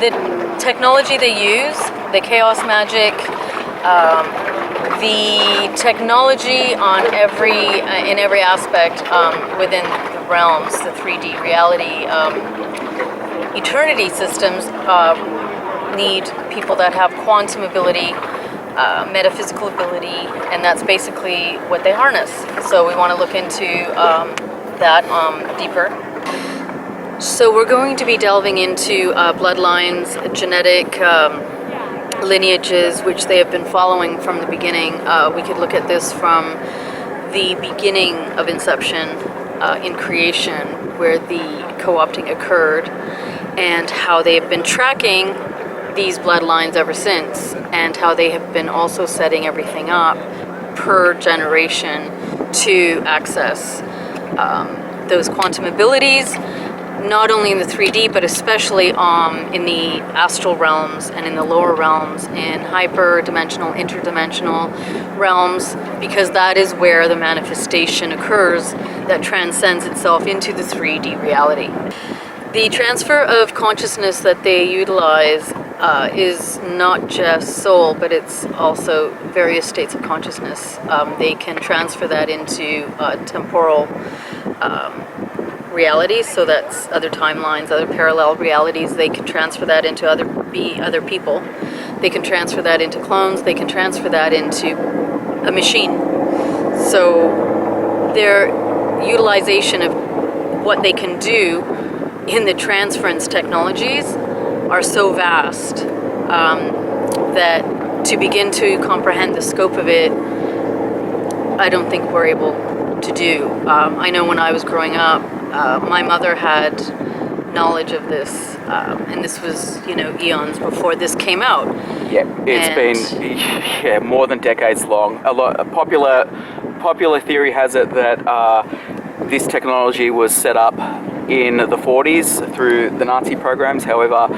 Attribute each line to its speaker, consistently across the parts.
Speaker 1: the technology they use, the chaos magic, the technology on in every aspect within the realms, the 3D reality, eternity systems need people that have quantum ability, metaphysical ability, and that's basically what they harness. So we want to look into that deeper. So we're going to be delving into bloodlines, genetic lineages, which they have been following from the beginning. We could look at this from the beginning of Inception in creation, where the co-opting occurred, and how they have been tracking these bloodlines ever since, and how they have been also setting everything up per generation to access those quantum abilities, not only in the 3D, but especially in the astral realms and in the lower realms, in hyper-dimensional, interdimensional realms, because that is where the manifestation occurs that transcends itself into the 3D reality. The transfer of consciousness that they utilize is not just soul, but it's also various states of consciousness. They can transfer that into temporal realities, so that's other timelines, other parallel realities. They can transfer that into other people. They can transfer that into clones. They can transfer that into a machine. So their utilization of what they can do in the transference technologies are so vast that to begin to comprehend the scope of it, I don't think we're able to do. I know when I was growing up, my mother had knowledge of this, and this was, eons before this came out.
Speaker 2: Yeah, it's been more than decades long. A popular theory has it that this technology was set up in the 40s through the Nazi programs. However,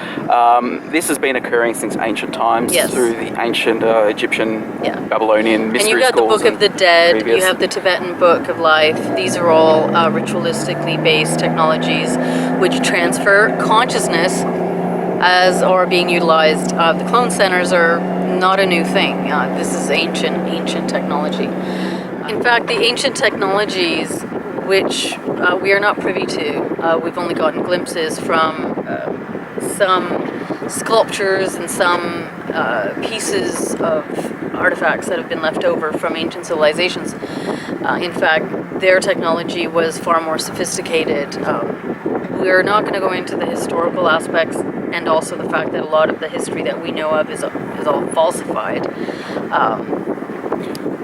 Speaker 2: this has been occurring since ancient times,
Speaker 1: yes,
Speaker 2: through the ancient Egyptian, Babylonian mystery schools.
Speaker 1: And you've got the Book of the Dead,
Speaker 2: previous.
Speaker 1: You have the Tibetan Book of Life. These are all ritualistically based technologies which transfer consciousness as are being utilized. The clone centers are not a new thing. This is ancient technology. In fact, the ancient technologies which we are not privy to. We've only gotten glimpses from some sculptures and some pieces of artifacts that have been left over from ancient civilizations. In fact, their technology was far more sophisticated. We're not going to go into the historical aspects, and also the fact that a lot of the history that we know of is all falsified.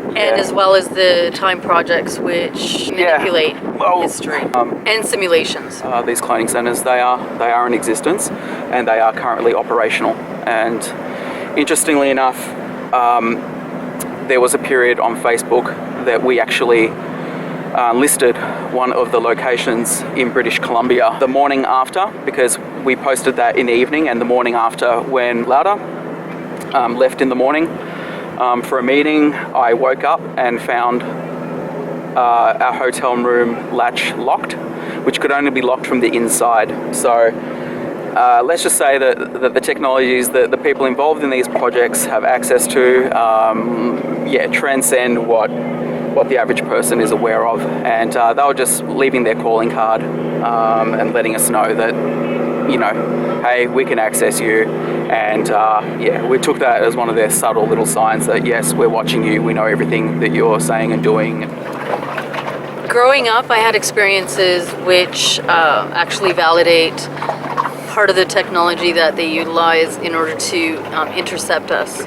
Speaker 1: And as well as the time projects which manipulate history and simulations.
Speaker 2: These cloning centers, they are in existence, and they are currently operational. And interestingly enough, there was a period on Facebook that we actually listed one of the locations in British Columbia the morning after, because we posted that in the evening, and the morning after when Lauda left in the morning for a meeting, I woke up and found our hotel room latch locked, which could only be locked from the inside. So let's just say that the technologies that the people involved in these projects have access to transcend what the average person is aware of, and they were just leaving their calling card and letting us know that, hey, we can access you. And we took that as one of their subtle little signs that, yes, we're watching you, we know everything that you're saying and doing.
Speaker 1: Growing up, I had experiences which actually validate part of the technology that they utilize in order to intercept us,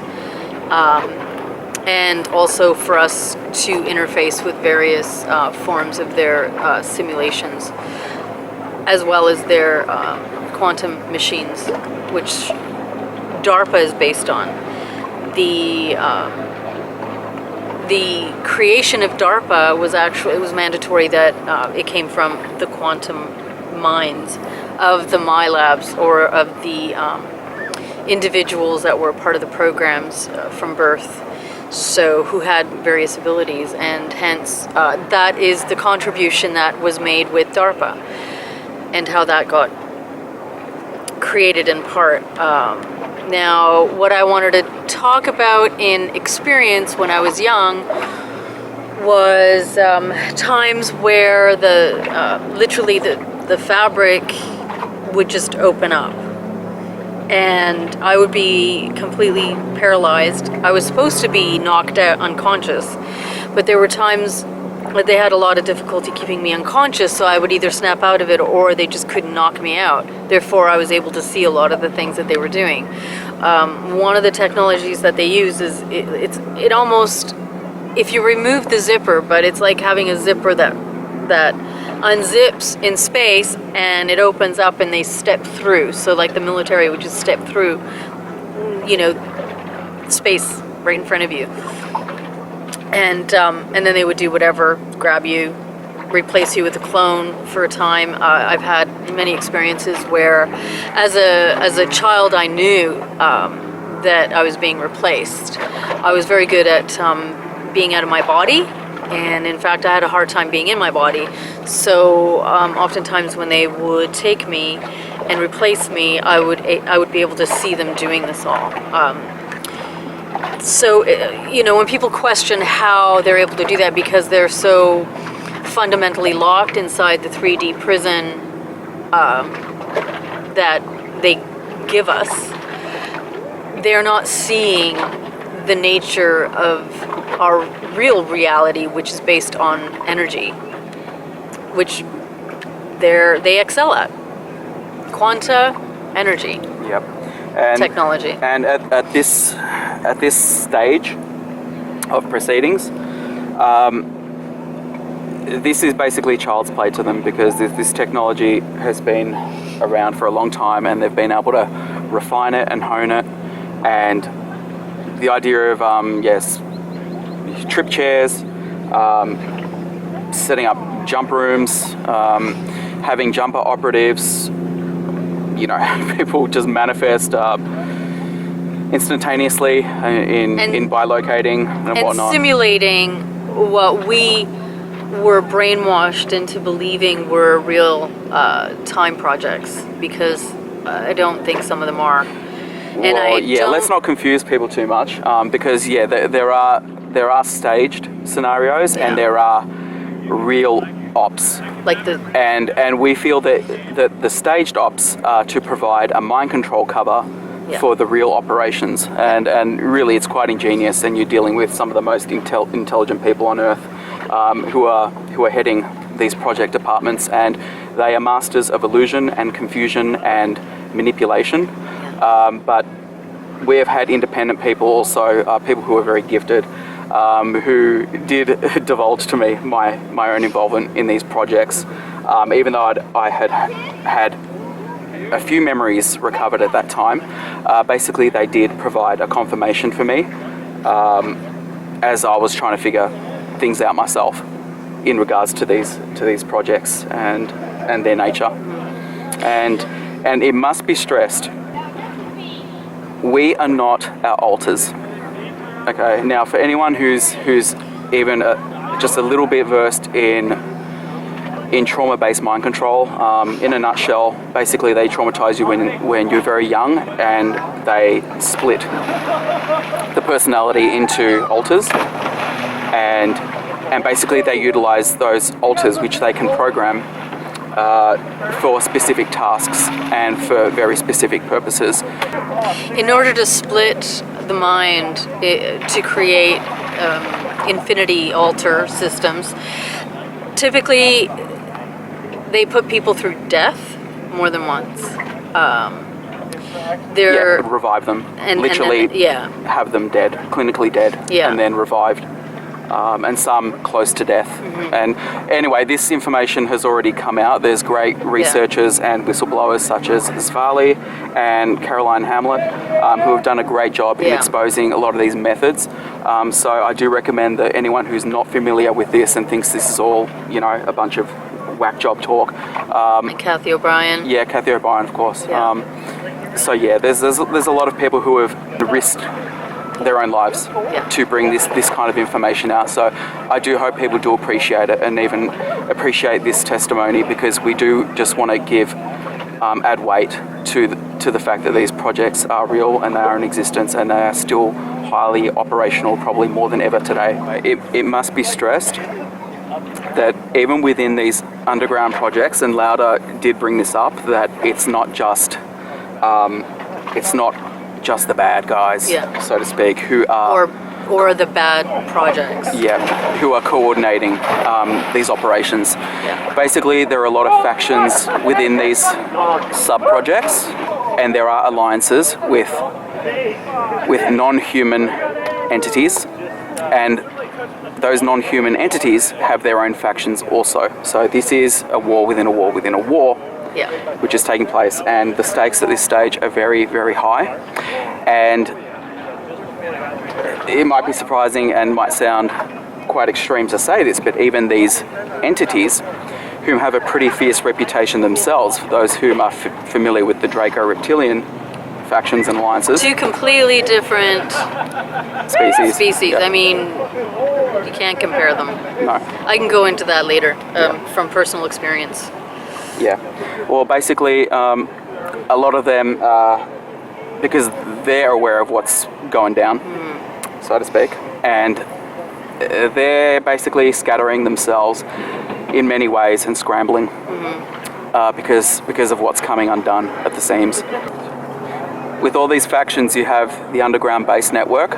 Speaker 1: and also for us to interface with various forms of their simulations, as well as their quantum machines, which DARPA is based on. The creation of DARPA was it was mandatory that it came from the quantum minds of the MyLabs, or of the individuals that were part of the programs from birth, so who had various abilities, and hence that is the contribution that was made with DARPA, and how that got created in part. Now, what I wanted to talk about in experience when I was young was times where literally the fabric would just open up. And I would be completely paralyzed. I was supposed to be knocked out unconscious, but there were times that they had a lot of difficulty keeping me unconscious, so I would either snap out of it or they just couldn't knock me out. Therefore, I was able to see a lot of the things that they were doing. One of the technologies that they use is, it almost, if you remove the zipper, but it's like having a zipper that unzips in space and it opens up and they step through. So like the military would just step through, space right in front of you. And then they would do whatever, grab you, replace you with a clone for a time. I've had many experiences where, as a child, I knew that I was being replaced. I was very good at being out of my body, and in fact, I had a hard time being in my body. So oftentimes, when they would take me and replace me, I would be able to see them doing this all. So, when people question how they're able to do that because they're so fundamentally locked inside the 3D prison that they give us, they're not seeing the nature of our real reality, which is based on energy, which they excel at. Quanta energy.
Speaker 2: Yep. And,
Speaker 1: technology.
Speaker 2: And at this stage of proceedings, this is basically child's play to them, because this technology has been around for a long time and they've been able to refine it and hone it. And the idea of trip chairs, setting up jump rooms, having jumper operatives, people just manifest instantaneously in bilocating and whatnot.
Speaker 1: And simulating what we were brainwashed into believing were real time projects, because I don't think some of them are.
Speaker 2: Let's not confuse people too much, because there are staged scenarios and there are real ops. And we feel that the staged ops are to provide a mind control cover for the real operations, and really it's quite ingenious, and you're dealing with some of the most intelligent people on earth who are heading these project departments, and they are masters of illusion and confusion and manipulation. But we have had independent people also, people who are very gifted, who did divulge to me my own involvement in these projects, even though I had a few memories recovered at that time. Basically, they did provide a confirmation for me as I was trying to figure things out myself in regards to these projects and their nature. And it must be stressed, we are not our alters. Okay, now for anyone who's even just a little bit versed in trauma-based mind control, in a nutshell, basically they traumatize you when you're very young, and they split the personality into alters, and basically they utilize those alters, which they can program for specific tasks and for very specific purposes.
Speaker 1: In order to split the mind to create infinity alter systems, typically they put people through death more than once.
Speaker 2: Revive them. Have them dead, clinically dead, and then revived. And some close to death. Mm-hmm. And anyway, this information has already come out. There's great researchers and whistleblowers such as Svali and Caroline Hamlet who have done a great job in exposing a lot of these methods. So I do recommend that anyone who's not familiar with this and thinks this is all, a bunch of whack job talk.
Speaker 1: And Kathy O'Brien.
Speaker 2: Yeah, Kathy O'Brien, of course.
Speaker 1: Yeah.
Speaker 2: There's a lot of people who have risked their own lives to bring this kind of information out. So I do hope people do appreciate it, and even appreciate this testimony, because we do just want to add weight to to the fact that these projects are real and they are in existence and they are still highly operational, probably more than ever today. It must be stressed that even within these underground projects, and Lauda did bring this up, that it's not just the bad guys, so to speak, who are
Speaker 1: or the bad projects.
Speaker 2: Who are coordinating these operations. Basically, there are a lot of factions within these sub-projects, and there are alliances with non-human entities, and those non-human entities have their own factions also. So this is a war within a war within a war, which is taking place, and the stakes at this stage are very, very high. And it might be surprising and might sound quite extreme to say this, but even these entities, whom have a pretty fierce reputation themselves, those whom are familiar with the Draco reptilian factions and alliances.
Speaker 1: Two completely different species.
Speaker 2: Yep.
Speaker 1: I mean, you can't compare them.
Speaker 2: No.
Speaker 1: I can go into that later from personal experience.
Speaker 2: Yeah. Well, basically, a lot of them, because they're aware of what's going down, so to speak, and they're basically scattering themselves in many ways and scrambling because of what's coming undone at the seams. With all these factions, you have the underground base network.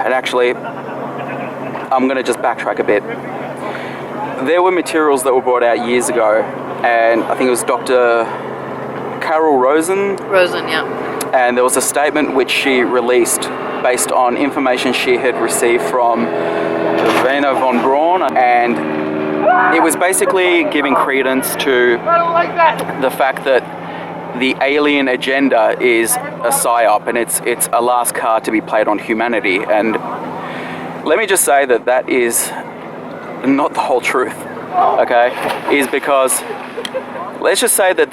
Speaker 2: And actually, I'm going to just backtrack a bit. There were materials that were brought out years ago, and I think it was Dr. Carol Rosen. And there was a statement which she released based on information she had received from Vena von Braun, and it was basically giving credence to the fact that the alien agenda is a psyop, and it's a last card to be played on humanity. And let me just say that is not the whole truth, okay? Is because let's just say that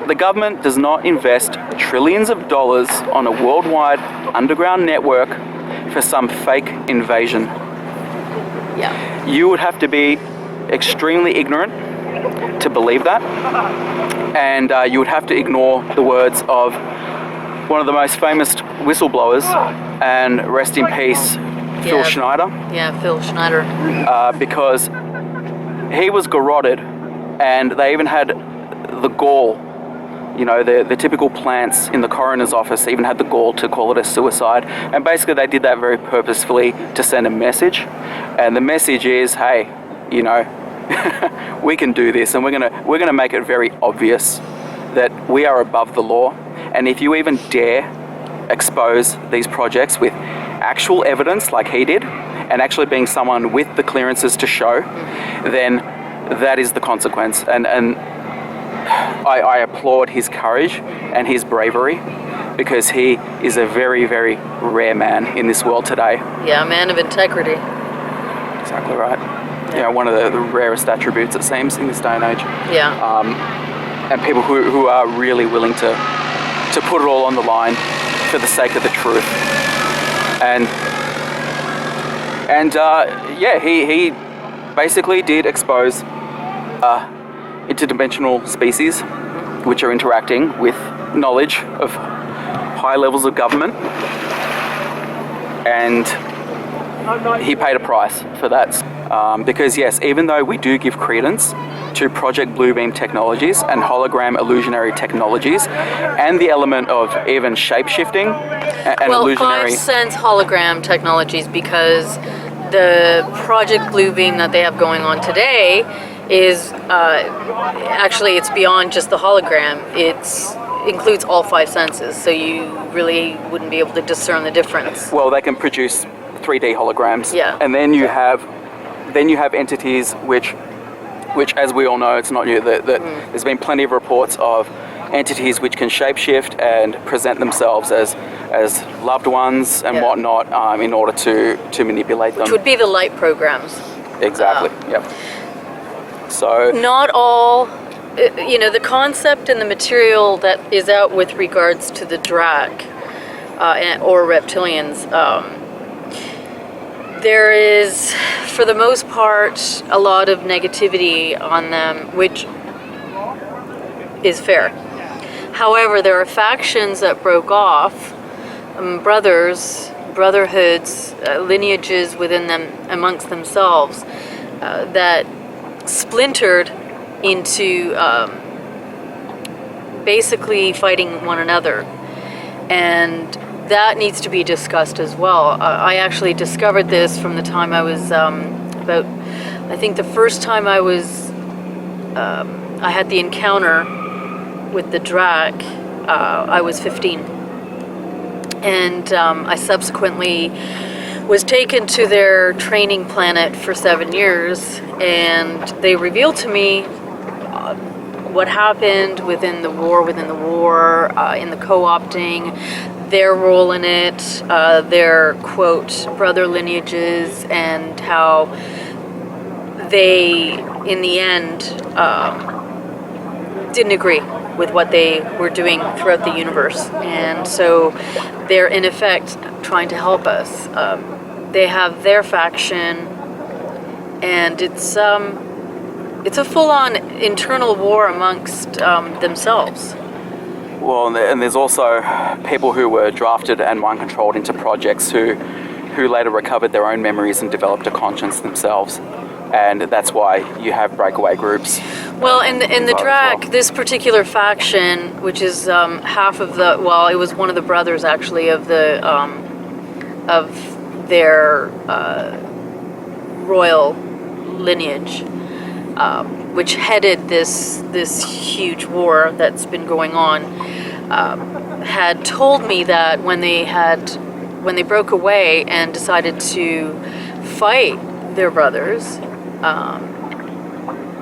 Speaker 2: the government does not invest trillions of dollars on a worldwide underground network for some fake invasion. You would have to be extremely ignorant to believe that, and you would have to ignore the words of one of the most famous whistleblowers, and rest in peace, Phil Schneider.
Speaker 1: Phil Schneider.
Speaker 2: Because he was garroted, and they even had the gall, the typical plants in the coroner's office even had the gall to call it a suicide. And basically they did that very purposefully to send a message. And the message is, hey, we can do this, and we're gonna make it very obvious that we are above the law. And if you even dare expose these projects with actual evidence like he did, and actually being someone with the clearances to show, then that is the consequence. And I applaud his courage and his bravery, because he is a very, very rare man in this world today.
Speaker 1: A man of integrity.
Speaker 2: Exactly right. One of the rarest attributes, it seems, in this day and age. And people who are really willing to put it all on the line for the sake of the truth. He basically did expose interdimensional species which are interacting with knowledge of high levels of government, and he paid a price for that. Because yes, even though we do give credence to Project Bluebeam technologies and hologram illusionary technologies, and the element of even shape-shifting and illusionary...
Speaker 1: 5 cents hologram technologies, because the Project Bluebeam that they have going on today is actually, it's beyond just the hologram. It includes all 5 senses, so you really wouldn't be able to discern the difference.
Speaker 2: Well, they can produce 3D holograms, and then you have entities which, as we all know, it's not new. There's been plenty of reports of entities which can shapeshift and present themselves as loved ones and whatnot, in order to manipulate them.
Speaker 1: Which would be the light programs.
Speaker 2: Exactly. Yep. So
Speaker 1: not all, the concept and the material that is out with regards to the Draakk or reptilians. There is, for the most part, a lot of negativity on them, which is fair. However, there are factions that broke off, brotherhoods, lineages within them, amongst themselves, that splintered into basically fighting one another. And that needs to be discussed as well. I actually discovered this from the time I was I think the first time I had the encounter with the Draakk, I was 15. And I subsequently was taken to their training planet for 7 years, and they revealed to me what happened within the war, in the co-opting, their role in it, their, quote, brother lineages, and how they, in the end, didn't agree with what they were doing throughout the universe. And so they're, in effect, trying to help us. They have their faction, and it's a full-on internal war amongst themselves.
Speaker 2: Well, and there's also people who were drafted and mind-controlled into projects who later recovered their own memories and developed a conscience themselves. And that's why you have breakaway groups.
Speaker 1: Well, in the Draakk, this particular faction, which is half of the, well, it was one of the brothers actually of the of their royal lineage, which headed this huge war that's been going on, had told me that when they broke away and decided to fight their brothers,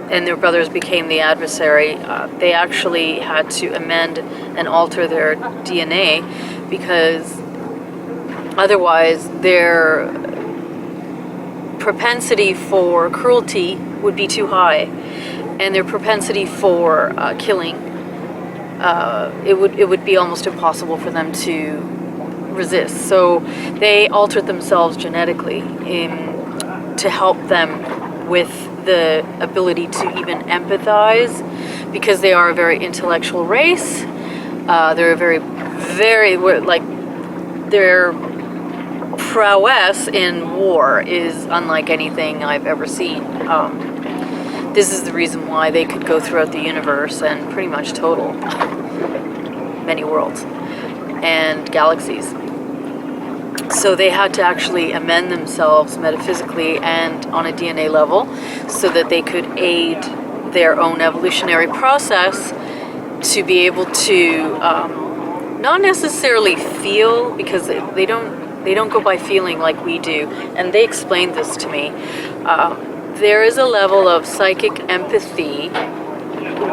Speaker 1: and their brothers became the adversary, they actually had to amend and alter their DNA, because otherwise their propensity for cruelty would be too high, and their propensity for killing, it would be almost impossible for them to resist. So they altered themselves genetically to help them with the ability to even empathize, because they are a very intellectual race. They're a very, like, their prowess in war is unlike anything I've ever seen. This is the reason why they could go throughout the universe and pretty much total many worlds and galaxies. So they had to actually amend themselves metaphysically and on a DNA level so that they could aid their own evolutionary process to be able to not necessarily feel, because they don't go by feeling like we do. And they explained this to me. There is a level of psychic empathy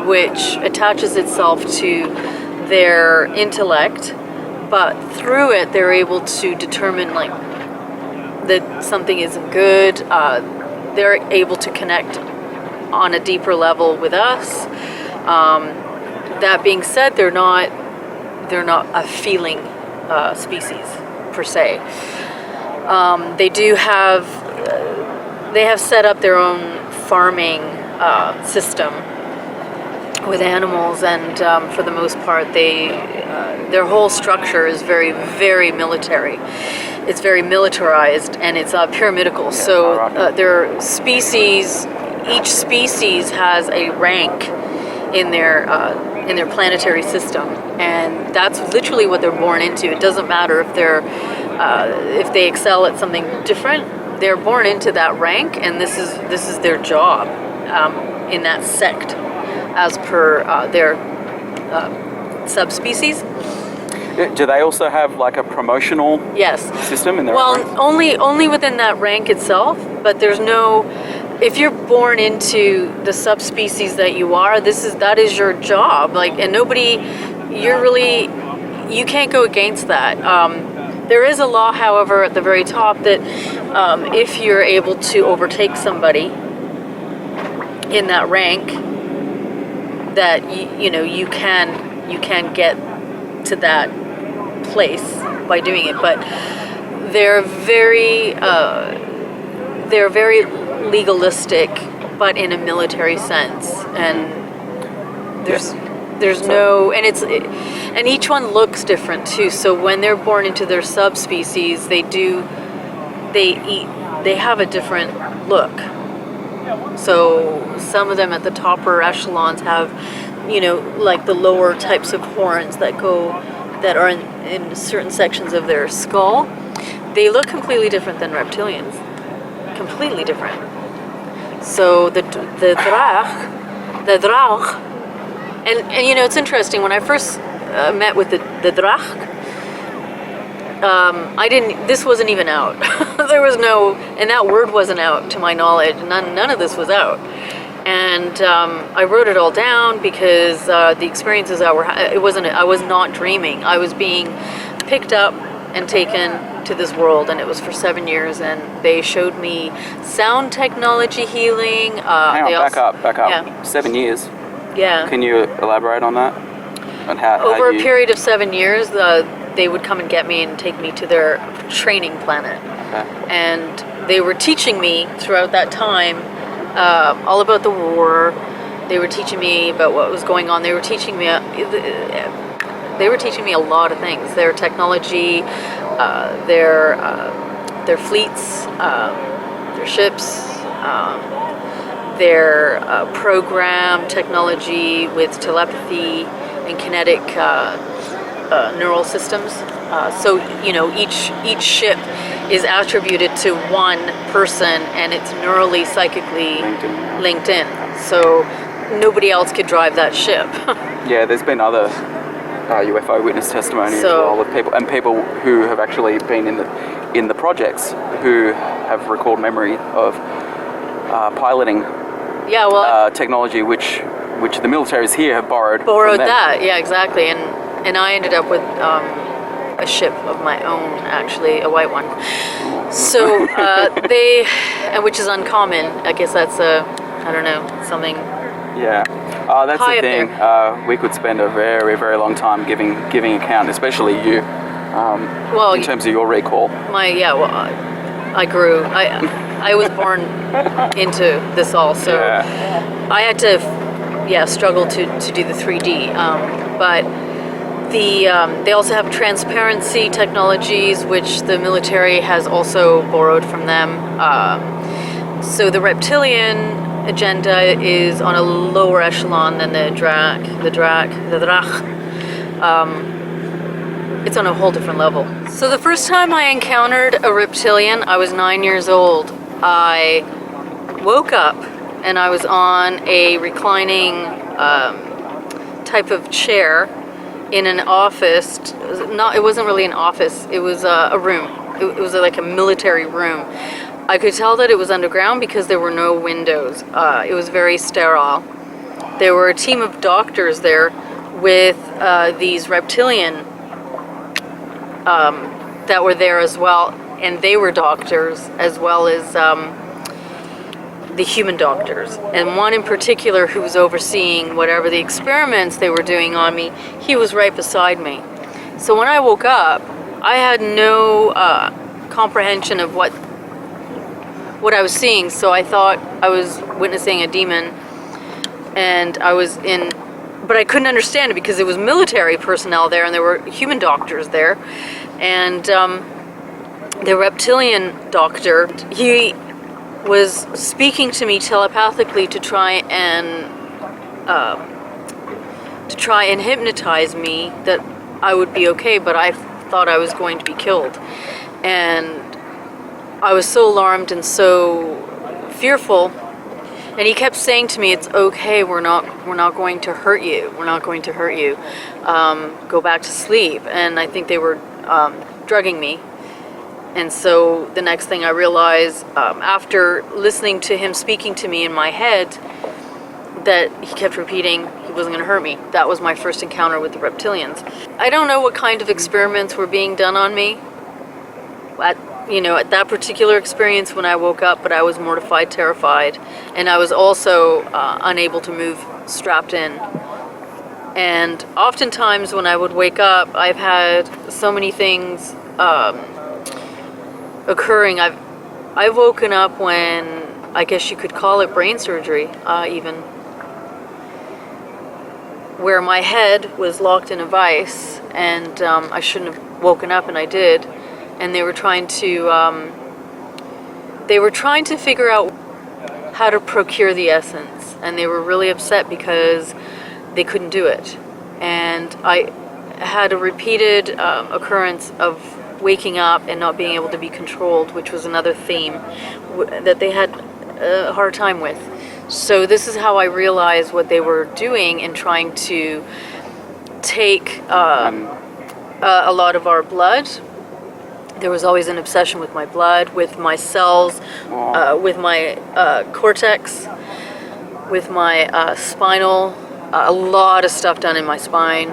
Speaker 1: which attaches itself to their intellect, but through it they're able to determine like that something isn't good. They're able to connect on a deeper level with us. That being said, they're not a feeling species per se. They have set up their own farming system with animals, and for the most part, their whole structure is very, very military. It's very militarized, and it's pyramidal. So their species, each species has a rank in their planetary system, and that's literally what they're born into. It doesn't matter if they excel at something different. They're born into that rank, and this is their job in that sect, as per their subspecies.
Speaker 2: Do they also have like a promotional system in their rank?
Speaker 1: Only within that rank itself, but there's no. If you're born into the subspecies that you are, that is your job. Like, and you can't go against that. There is a law, however, at the very top that if you're able to overtake somebody in that rank, that you can get to that place by doing it. But they're very legalistic, but in a military sense, and there's There's no, and each one looks different too. So when they're born into their subspecies, they have a different look. So some of them at the topper echelons have, like the lower types of horns that are in certain sections of their skull. They look completely different than reptilians. Completely different. So the Draakk, and it's interesting, when I first met with the Draakk, this wasn't even out. There was no, and that word wasn't out to my knowledge. None of this was out. And I wrote it all down because the experiences I was not dreaming. I was being picked up and taken to this world, and it was for 7 years, and they showed me sound technology healing.
Speaker 2: Hang on, back up.
Speaker 1: Yeah.
Speaker 2: 7 years.
Speaker 1: Yeah.
Speaker 2: Can you elaborate on that? On how
Speaker 1: Over a period of 7 years, they would come and get me and take me to their training planet.
Speaker 2: Okay.
Speaker 1: And they were teaching me throughout that time all about the war. They were teaching me about what was going on. They were teaching me a lot of things. Their technology, their fleets, their ships, their program technology with telepathy and kinetic neural systems. So each ship is attributed to one person, and it's neurally, psychically linked in. So nobody else could drive that ship.
Speaker 2: Yeah, there's been other UFO witness testimony as well, with people who have actually been in the projects who have recalled memory of piloting technology which the militaries here have borrowed from them.
Speaker 1: That, yeah, exactly. And I ended up with a ship of my own, actually, a white one. So which is uncommon. I guess that's something.
Speaker 2: Yeah, that's
Speaker 1: high
Speaker 2: the thing. We could spend a very, very long time giving account, especially you, in terms of your recall.
Speaker 1: I grew. I was born into this all, so I had to, struggle to do the 3D. But they also have transparency technologies, which the military has also borrowed from them. So the reptilian agenda is on a lower echelon than the Draakk. It's on a whole different level. So the first time I encountered a reptilian, I was 9 years old. I woke up and I was on a reclining type of chair in an office. It wasn't really an office. It was a room. It was like a military room. I could tell that it was underground because there were no windows. It was very sterile. There were a team of doctors there with these reptilian that were there as well, and they were doctors as well as the human doctors. And one in particular who was overseeing whatever the experiments they were doing on me, he was right beside me. So when I woke up, I had no comprehension of what I was seeing, so I thought I was witnessing a demon, and but I couldn't understand it because it was military personnel there, and there were human doctors there, and the reptilian doctor, he was speaking to me telepathically to try and hypnotize me that I would be okay, but I thought I was going to be killed, and I was so alarmed and so fearful, and he kept saying to me, "It's okay. We're not going to hurt you. We're not going to hurt you. Go back to sleep." And I think they were drugging me. And so the next thing I realized, after listening to him speaking to me in my head, that he kept repeating he wasn't going to hurt me. That was my first encounter with the reptilians. I don't know what kind of experiments were being done on me at that particular experience when I woke up, but I was mortified, terrified, and I was also unable to move, strapped in. And oftentimes when I would wake up, I've had so many things occurring. I've woken up when, I guess you could call it brain surgery, even where my head was locked in a vice, and I shouldn't have woken up, and I did. And they were trying to figure out how to procure the essence, and they were really upset because they couldn't do it. And I had a repeated occurrence of waking up and not being able to be controlled, which was another theme that they had a hard time with. So this is how I realized what they were doing in trying to take a lot of our blood. There was always an obsession with my blood, with my cells, with my cortex, with my spinal. A lot of stuff done in my spine.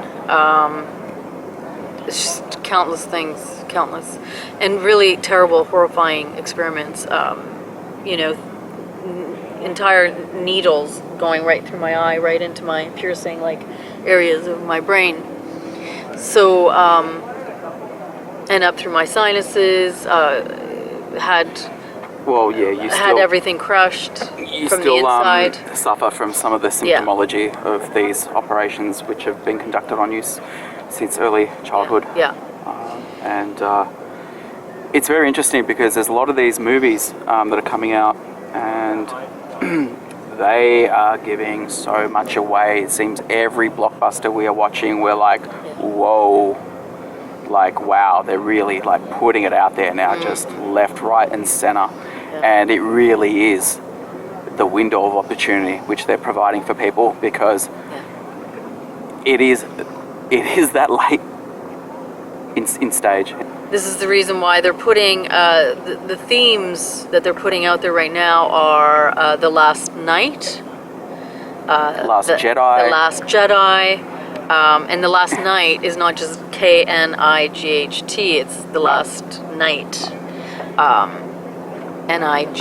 Speaker 1: It's just countless things, countless. And really terrible, horrifying experiments. Entire needles going right through my eye, right into my piercing areas of my brain. So, and up through my sinuses, had everything crushed from the inside.
Speaker 2: You still suffer from some of the symptomology of these operations which have been conducted on you since early childhood.
Speaker 1: Yeah.
Speaker 2: And it's very interesting because there's a lot of these movies that are coming out, and they are giving so much away. It seems every blockbuster we are watching, we're like, whoa, wow, they're really putting it out there now, just left, right, and center. And it really is the window of opportunity which they're providing for people, because it is that late in stage.
Speaker 1: This is the reason why they're putting the themes that they're putting out there right now are The Last Night,
Speaker 2: The Last Jedi.
Speaker 1: The Last Jedi, and The Last Night is not just Knight, it's The Last Night, Night.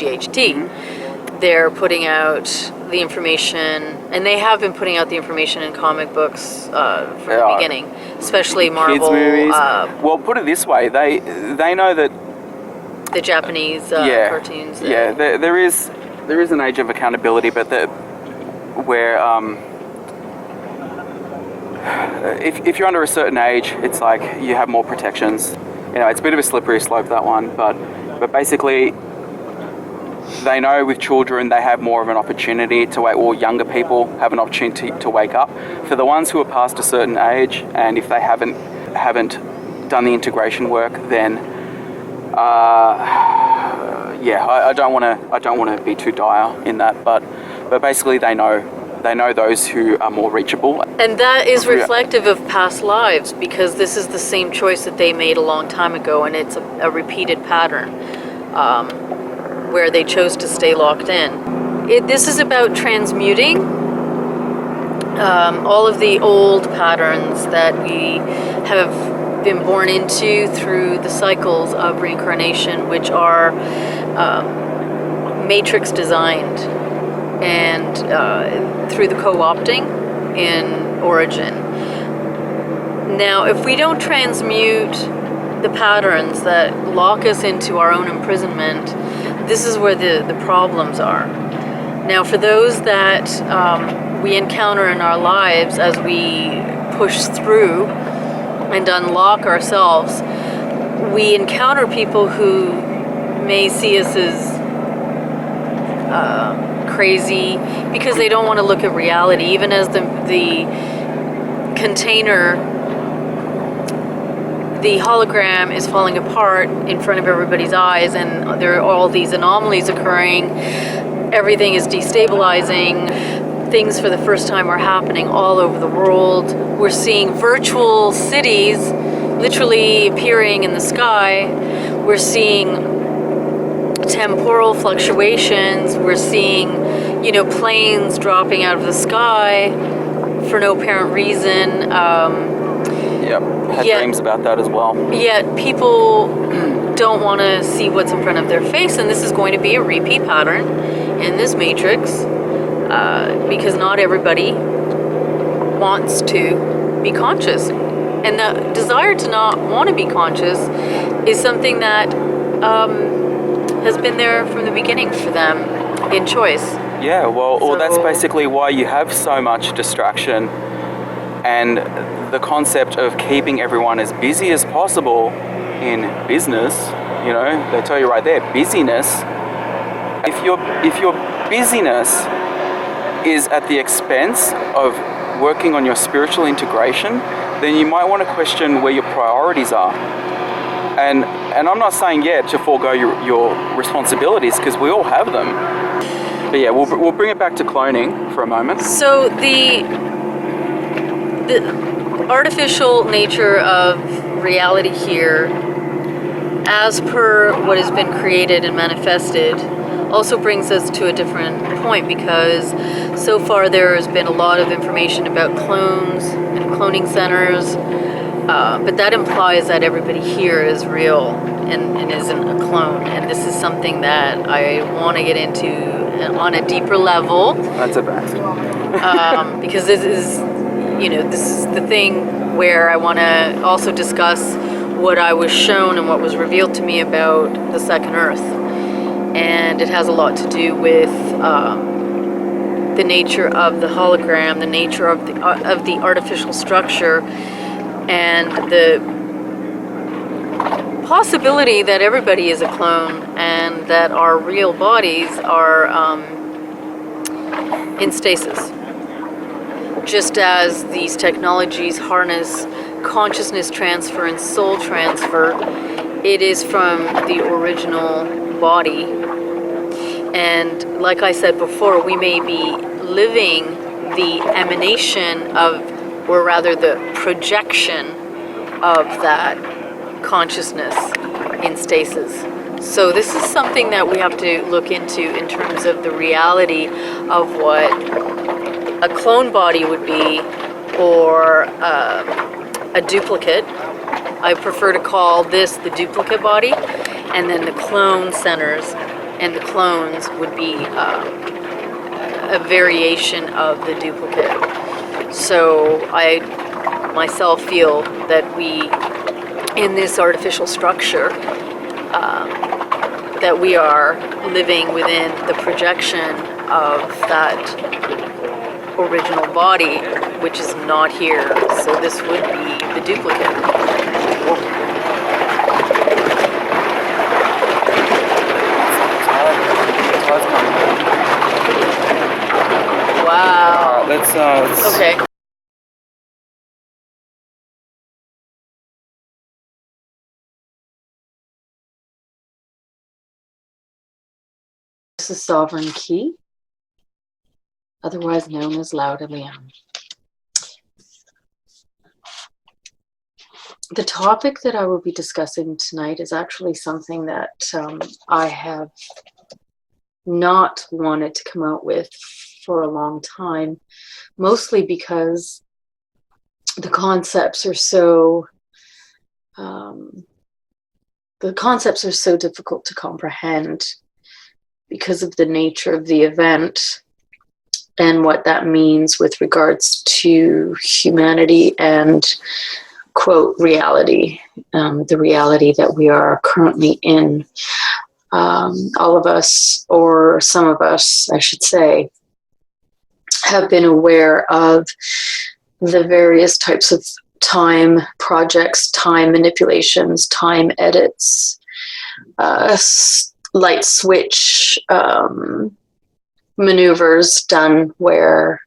Speaker 1: They're putting out the information, and they have been putting out the information in comic books from the beginning, especially Marvel.
Speaker 2: Kids movies. Well, put it this way, they know that
Speaker 1: the Japanese cartoons.
Speaker 2: Yeah, there is an age of accountability, but where if you're under a certain age, it's like you have more protections. It's a bit of a slippery slope, that one, but basically they know with children they have more of an opportunity to wake, or younger people have an opportunity to wake up. For the ones who are past a certain age, and if they haven't done the integration work, then I don't want to be too dire in that, but basically they know those who are more reachable.
Speaker 1: And that is reflective of past lives, because this is the same choice that they made a long time ago, and it's a repeated pattern where they chose to stay locked in. This is about transmuting all of the old patterns that we have been born into through the cycles of reincarnation, which are matrix designed, and through the co-opting in origin. Now, if we don't transmute the patterns that lock us into our own imprisonment, this is where the problems are. Now, for those that we encounter in our lives as we push through and unlock ourselves, we encounter people who may see us as crazy because they don't want to look at reality, even as the container, the hologram is falling apart in front of everybody's eyes, and there are all these anomalies occurring. Everything is destabilizing. Things for the first time are happening all over the world. We're seeing virtual cities literally appearing in the sky. We're seeing temporal fluctuations. We're seeing, planes dropping out of the sky for no apparent reason.
Speaker 2: Had dreams about that as well.
Speaker 1: Yet people don't want to see what's in front of their face, and this is going to be a repeat pattern in this matrix, because not everybody wants to be conscious. And the desire to not want to be conscious is something that has been there from the beginning for them in choice.
Speaker 2: Yeah, well, that's basically why you have so much distraction And the concept of keeping everyone as busy as possible in business, you know, they tell you right there, busyness. If your busyness is at the expense of working on your spiritual integration, then you might want to question where your priorities are. And I'm not saying to forego your responsibilities, because we all have them. But yeah, we'll bring it back to cloning for a moment.
Speaker 1: So the artificial nature of reality here, as per what has been created and manifested, also brings us to a different point, because so far there has been a lot of information about clones and cloning centers, but that implies that everybody here is real and isn't a clone. And this is something that I want to get into on a deeper level.
Speaker 2: That's a bad.
Speaker 1: Because this is the thing where I want to also discuss what I was shown and what was revealed to me about the second Earth. And it has a lot to do with the nature of the hologram, the nature of the artificial structure, and the possibility that everybody is a clone and that our real bodies are in stasis. Just as these technologies harness consciousness transfer and soul transfer, it is from the original body. And like I said before, we may be living the emanation of, or rather the projection of that consciousness in stasis. So this is something that we have to look into in terms of the reality of what a clone body would be, or a duplicate. I prefer to call this the duplicate body, and then the clone centers and the clones would be a variation of the duplicate. So I myself feel that we, in this artificial structure, that we are living within the projection of that original body, which is not here. So this would be the duplicate. Wow.
Speaker 2: Let's
Speaker 1: okay. This is Sovereign Key, otherwise known as Lauda. The topic that I will be discussing tonight is actually something that I have not wanted to come out with for a long time, mostly because the concepts are so difficult to comprehend because of the nature of the event and what that means with regards to humanity and, quote, reality, the reality that we are currently in. All of us, or some of us, I should say, have been aware of the various types of time projects, time manipulations, time edits, light switch maneuvers done where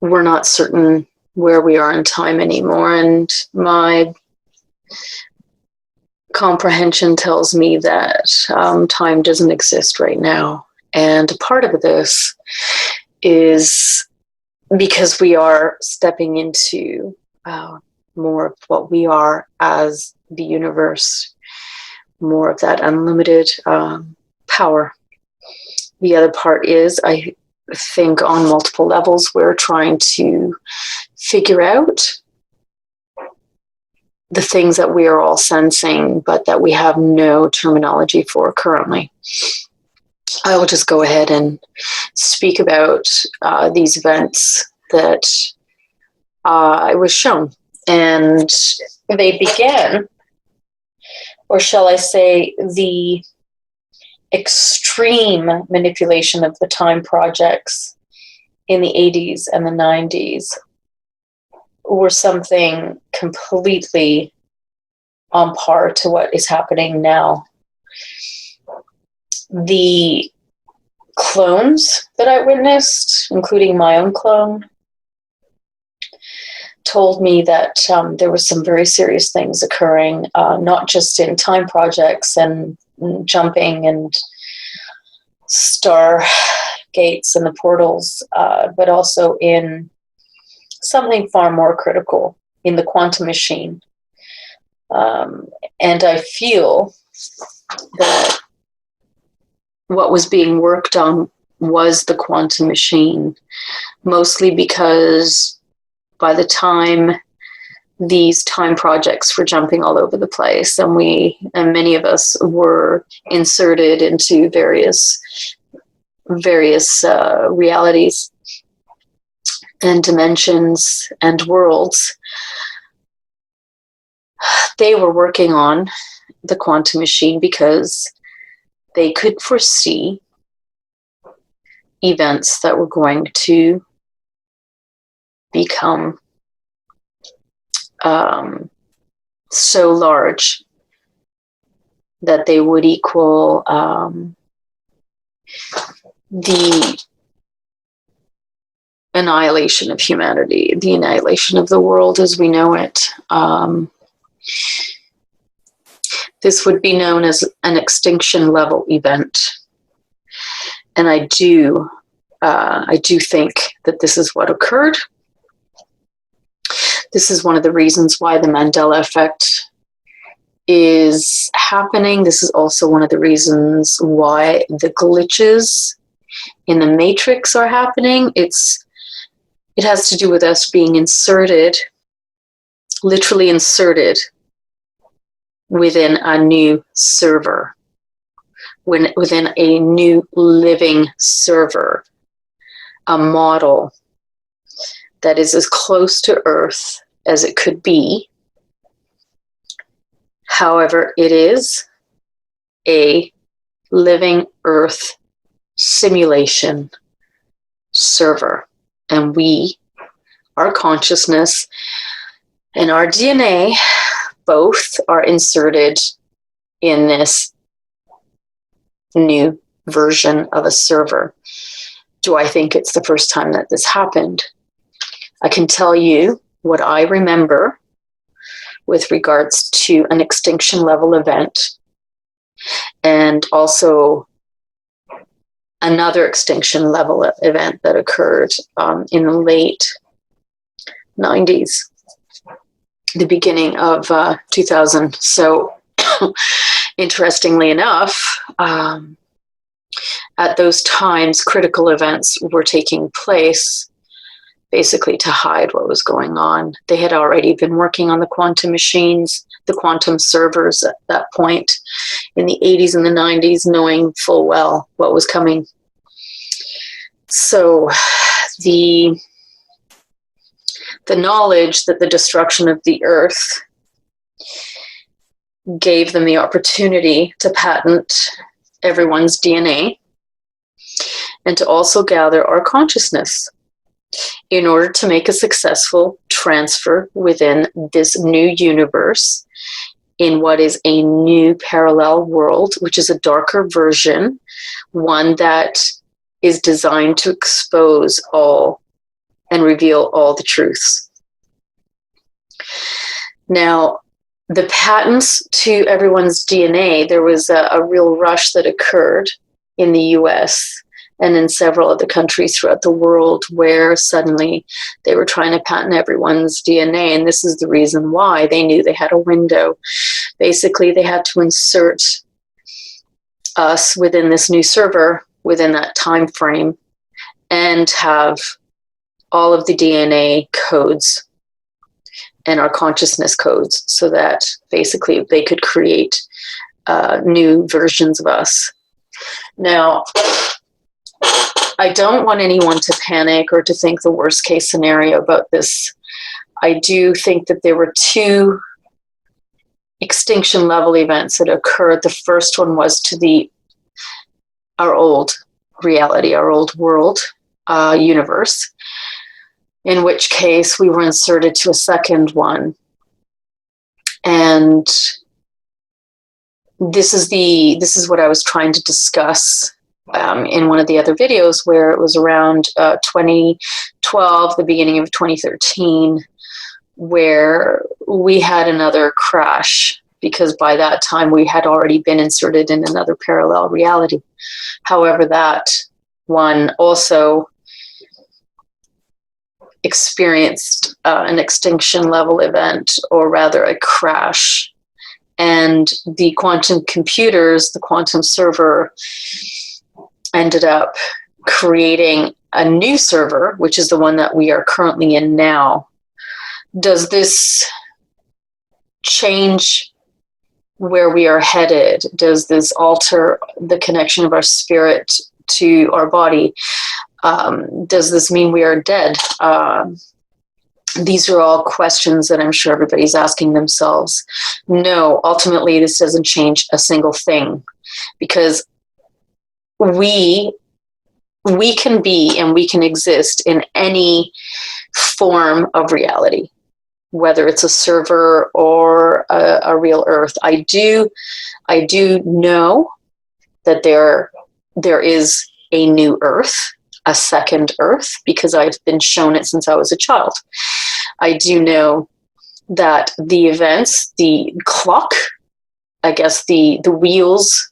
Speaker 1: we're not certain where we are in time anymore. And my comprehension tells me that time doesn't exist right now. And part of this is because we are stepping into more of what we are as the universe, more of that unlimited power. The other part is, I think on multiple levels, we're trying to figure out the things that we are all sensing, but that we have no terminology for currently. I will just go ahead and speak about these events that I was shown. And they began, or shall I say, the extreme manipulation of the time projects
Speaker 3: in the 80s and the 90s were something completely on par to what is happening now. The clones that I witnessed, including my own clone, told me that there were some very serious things occurring, not just in time projects and jumping and star gates and the portals, but also in something far more critical, in the quantum machine. And I feel that what was being worked on was the quantum machine, mostly because by the time these time projects were jumping all over the place, and many of us were inserted into various realities and dimensions and worlds, they were working on the quantum machine because they could foresee events that were going to become so large that they would equal the annihilation of humanity, the annihilation of the world as we know it. This would be known as an extinction level event. And I do think that this is what occurred. This is one of the reasons why the Mandela effect is happening. This is also one of the reasons why the glitches in the matrix are happening. It has to do with us being inserted, literally inserted within a new server, within a new living server, a model that is as close to Earth as it could be. However, it is a living Earth simulation server. And our consciousness and our DNA, both are inserted in this new version of a server. Do I think it's the first time that this happened? I can tell you what I remember with regards to an extinction level event, and also another extinction level event that occurred in the late 90s, the beginning of 2000. So interestingly enough, at those times, critical events were taking place basically to hide what was going on. They had already been working on the quantum machines, the quantum servers at that point in the 80s and the 90s, knowing full well what was coming. So the knowledge that the destruction of the Earth gave them the opportunity to patent everyone's DNA and to also gather our consciousness in order to make a successful transfer within this new universe in what is a new parallel world, which is a darker version, one that is designed to expose all and reveal all the truths. Now, the patents to everyone's DNA, there was a real rush that occurred in the US and in several other countries throughout the world where suddenly they were trying to patent everyone's DNA. And this is the reason why they knew they had a window. Basically, they had to insert us within this new server within that time frame and have all of the DNA codes and our consciousness codes so that basically they could create new versions of us. Now, I don't want anyone to panic or to think the worst case scenario about this. I do think that there were two extinction level events that occurred. The first one was to our old reality, our old world. universe, in which case we were inserted to a second one. And this is what I was trying to discuss in one of the other videos, where it was around 2012, the beginning of 2013, where we had another crash, because by that time we had already been inserted in another parallel reality. However, that one also experienced an extinction level event, or rather a crash. And the quantum computers, the quantum server, ended up creating a new server, which is the one that we are currently in now. Does this change where we are headed? Does this alter the connection of our spirit to our body? Does this mean we are dead? These are all questions that I'm sure everybody's asking themselves. No, ultimately, this doesn't change a single thing, because we can be and we can exist in any form of reality, whether it's a server or a real Earth. I do know that there is a new Earth, a second Earth, because I've been shown it since I was a child. I do know that the events, the clock, I guess the wheels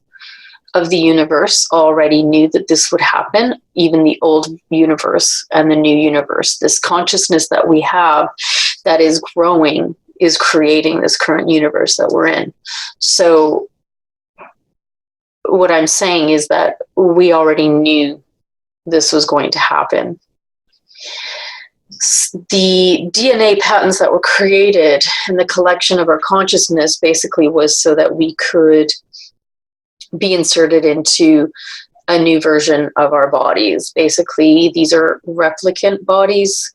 Speaker 3: of the universe already knew that this would happen, even the old universe and the new universe. This consciousness that we have that is growing is creating this current universe that we're in. So what I'm saying is that we already knew this was going to happen. The DNA patterns that were created in the collection of our consciousness basically was so that we could be inserted into a new version of our bodies. Basically, these are replicant bodies.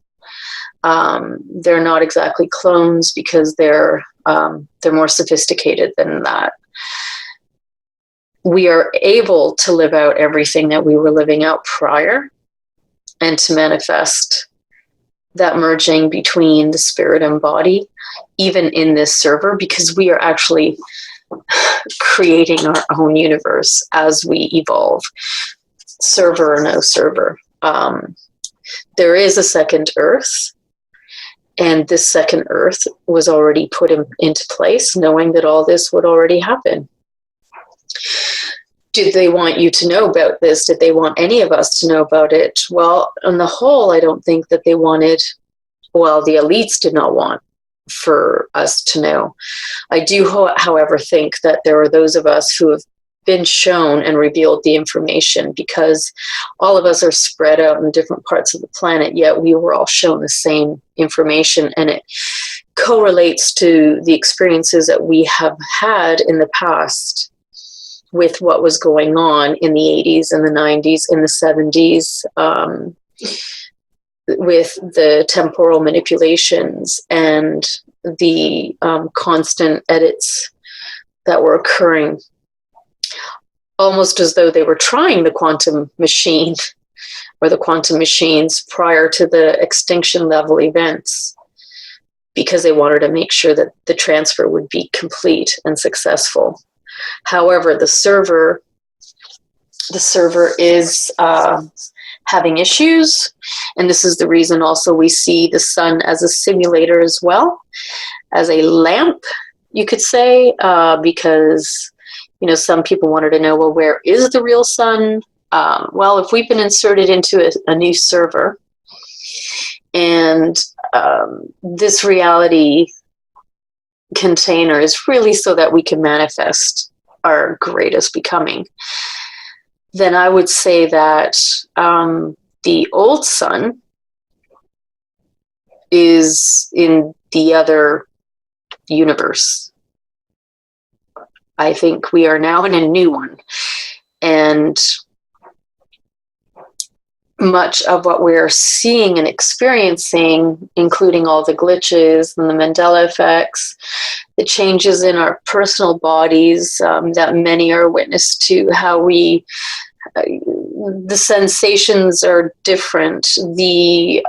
Speaker 3: They're not exactly clones, because they're more sophisticated than that. We are able to live out everything that we were living out prior, and to manifest that merging between the spirit and body, even in this server, because we are actually creating our own universe as we evolve, server or no server. There is a second Earth, and this second Earth was already put into place, knowing that all this would already happen. Did they want you to know about this? Did they want any of us to know about it? Well, on the whole, I don't think that they wanted, well, the elites did not want for us to know. I do, however, think that there are those of us who have been shown and revealed the information, because all of us are spread out in different parts of the planet, yet we were all shown the same information, and it correlates to the experiences that we have had in the past with what was going on in the 80s and the 90s, in the 70s, with the temporal manipulations and the constant edits that were occurring, almost as though they were trying the quantum machine or the quantum machines prior to the extinction level events, because they wanted to make sure that the transfer would be complete and successful. However, the server is having issues, and this is the reason also we see the sun as a simulator as well, as a lamp, you could say, because some people wanted to know, well, where is the real sun? Well, if we've been inserted into a new server, and this reality container is really so that we can manifest our greatest becoming, then I would say that the old sun is in the other universe. I think we are now in a new one, and much of what we're seeing and experiencing, including all the glitches and the Mandela effects, the changes in our personal bodies that many are witness to, how we the sensations are different. The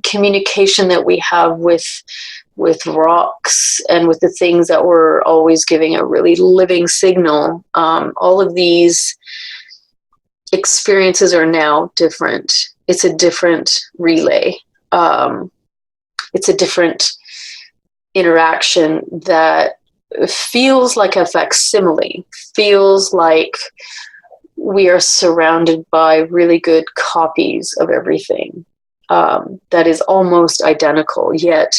Speaker 3: communication that we have with rocks and with the things that were always giving a really living signal, all of these experiences are now different. It's a different relay. It's a different interaction that feels like a facsimile, feels like we are surrounded by really good copies of everything that is almost identical, yet.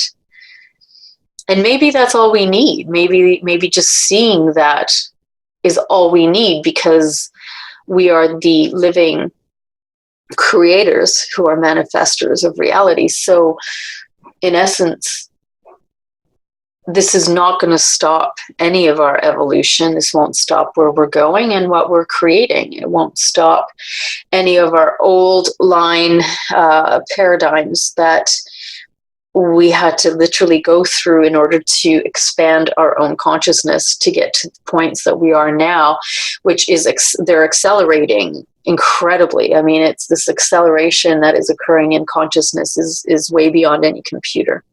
Speaker 3: And maybe that's all we need. Maybe just seeing that is all we need, because we are the living creators who are manifestors of reality. So in essence, this is not going to stop any of our evolution. This won't stop where we're going and what we're creating. It won't stop any of our old line paradigms that we had to literally go through in order to expand our own consciousness to get to the points that we are now, which is they're accelerating incredibly. I mean, it's this acceleration that is occurring in consciousness is way beyond any computer.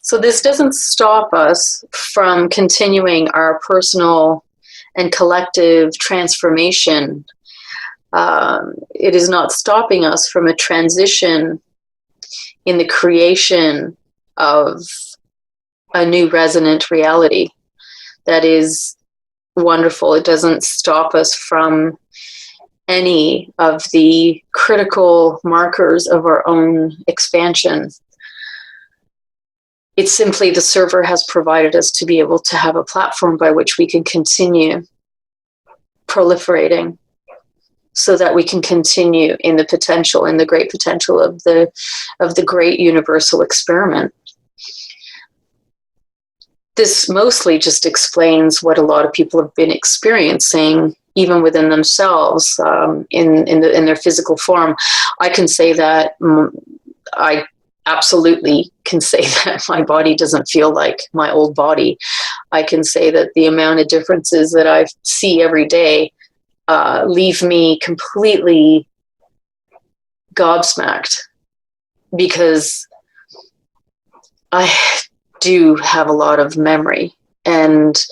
Speaker 3: So this doesn't stop us from continuing our personal and collective transformation. It is not stopping us from a transition in the creation of a new resonant reality that is wonderful. It doesn't stop us from any of the critical markers of our own expansion. It's simply the server has provided us to be able to have a platform by which we can continue proliferating, so that we can continue in the potential, in the great potential of the great universal experiment. This mostly just explains what a lot of people have been experiencing, even within themselves, in their physical form. I can say that I absolutely can say that my body doesn't feel like my old body. I can say that the amount of differences that I see every day leave me completely gobsmacked, because I do have a lot of memory, and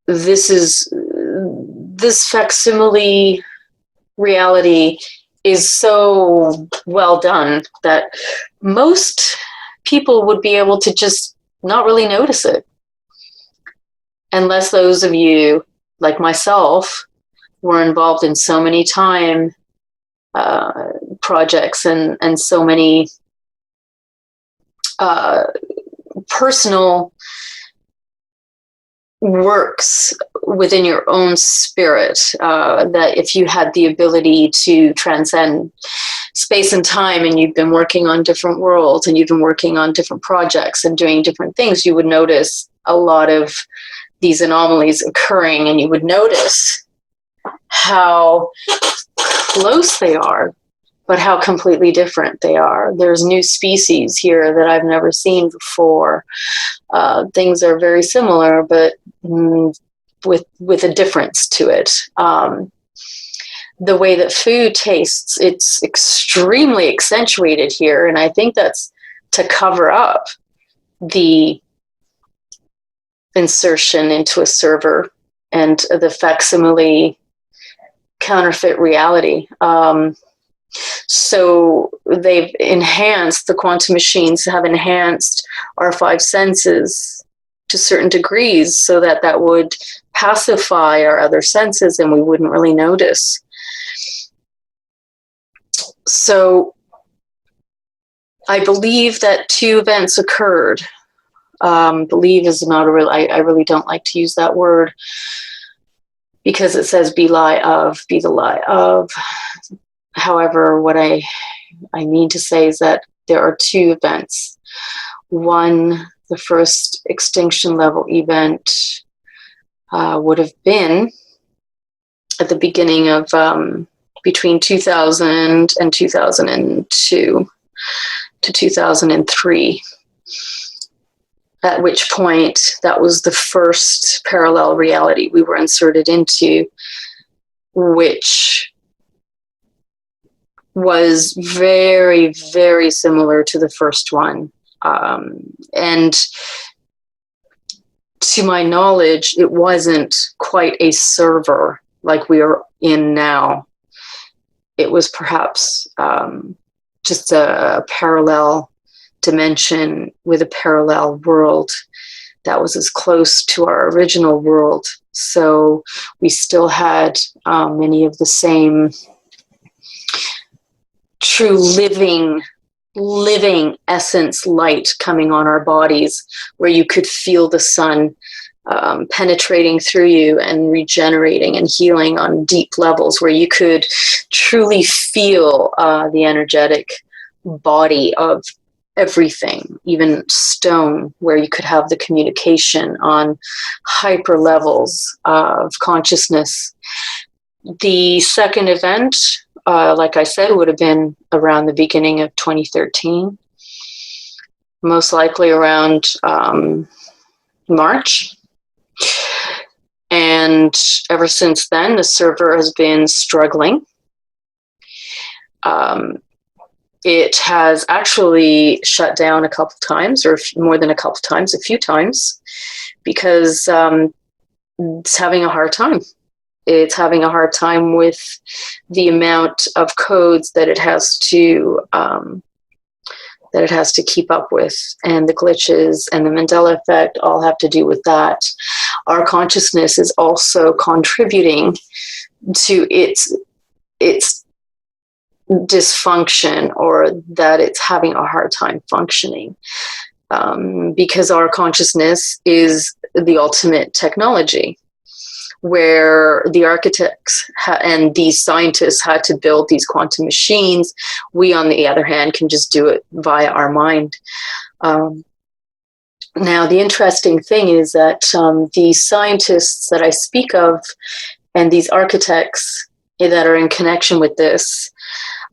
Speaker 3: this facsimile reality is so well done that most people would be able to just not really notice it, unless those of you like myself were involved in so many time projects and so many personal works within your own spirit, that if you had the ability to transcend space and time, and you've been working on different worlds, and you've been working on different projects and doing different things, you would notice a lot of these anomalies occurring, and you would notice how close they are, but how completely different they are. There's new species here that I've never seen before. Things are very similar, but with a difference to it. The way that food tastes, it's extremely accentuated here, and I think that's to cover up the insertion into a server and the facsimile counterfeit reality. So they've enhanced, the quantum machines have enhanced our five senses to certain degrees, so that would pacify our other senses and we wouldn't really notice. So I believe that two events occurred. Believe is not a real, I really don't like to use that word, because it says be lie of, be the lie of. However, what I mean to say is that there are two events. One, the first extinction level event would have been at the beginning of between 2000 and 2002 to 2003. at which point that was the first parallel reality we were inserted into, which was very, very similar to the first one. And to my knowledge, it wasn't quite a server like we are in now. It was perhaps just a parallel dimension with a parallel world that was as close to our original world. So we still had many of the same true living essence light coming on our bodies, where you could feel the sun penetrating through you and regenerating and healing on deep levels, where you could truly feel the energetic body of everything, even stone, where you could have the communication on hyper levels of consciousness. The second event, like I said, would have been around the beginning of 2013, most likely around March. And ever since then, the server has been struggling. It has actually shut down a couple times, or more than a couple times, a few times, because it's having a hard time. It's having a hard time with the amount of codes that it has to keep up with, and the glitches and the Mandela effect all have to do with that. Our consciousness is also contributing to its dysfunction, or that it's having a hard time functioning, because our consciousness is the ultimate technology, where the architects and these scientists had to build these quantum machines. We, on the other hand, can just do it via our mind. Now, the interesting thing is that these scientists that I speak of and these architects that are in connection with this,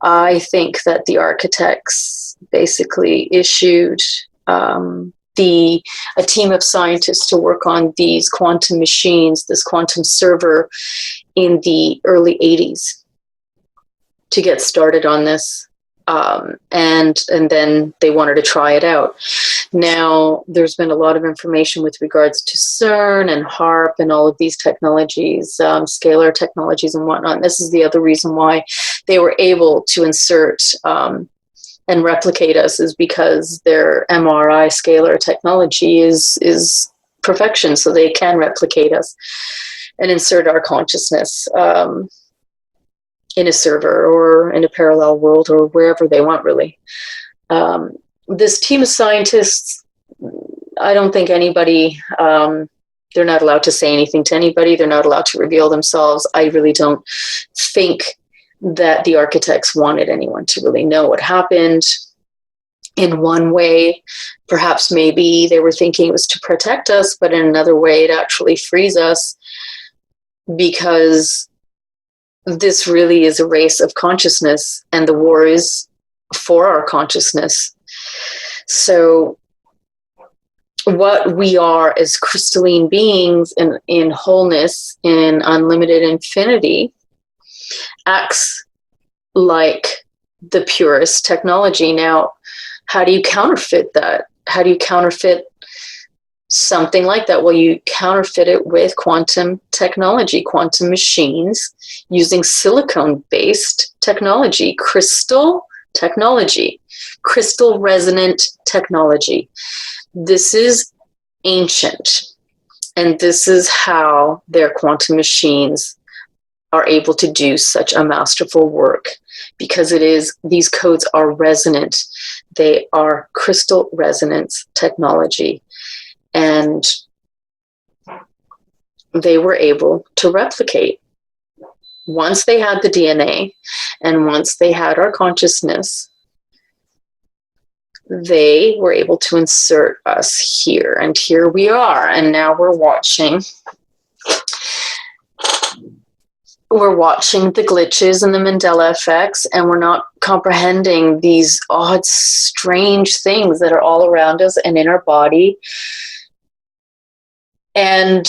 Speaker 3: I think that the architects basically issued a team of scientists to work on these quantum machines, this quantum server, in the early 80s to get started on this. And then they wanted to try it out. Now, there's been a lot of information with regards to CERN and HARP and all of these technologies, scalar technologies and whatnot. And this is the other reason why they were able to insert and replicate us, is because their MRI scalar technology is perfection, so they can replicate us and insert our consciousness in a server or in a parallel world or wherever they want, really. This team of scientists, I don't think anybody, they're not allowed to say anything to anybody. They're not allowed to reveal themselves. I really don't think that the architects wanted anyone to really know what happened. In one way, perhaps maybe they were thinking it was to protect us, but in another way, it actually frees us, because this really is a race of consciousness, and the war is for our consciousness. So what we are as crystalline beings in wholeness, in unlimited infinity, acts like the purest technology. Now, how do you counterfeit that? How do you counterfeit something like that? Well, you counterfeit it with quantum technology, quantum machines, using silicone-based technology, crystal technology, crystal resonant technology. This is ancient, and this is how their quantum machines are able to do such a masterful work, because these codes are resonant. They are crystal resonance technology, and they were able to replicate. Once they had the DNA and once they had our consciousness, they were able to insert us here, and here we are. And now we're watching we're watching the glitches and the Mandela effects, and we're not comprehending these odd, strange things that are all around us and in our body. And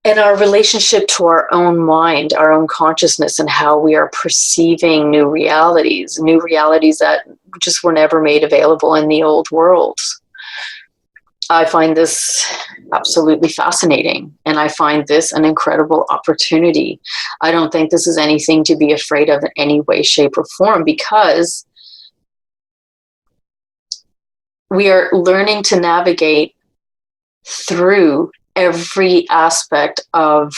Speaker 3: our relationship to our own mind, our own consciousness, and how we are perceiving new realities that just were never made available in the old world. I find this absolutely fascinating, and I find this an incredible opportunity. I don't think this is anything to be afraid of in any way, shape, or form, because we are learning to navigate through every aspect of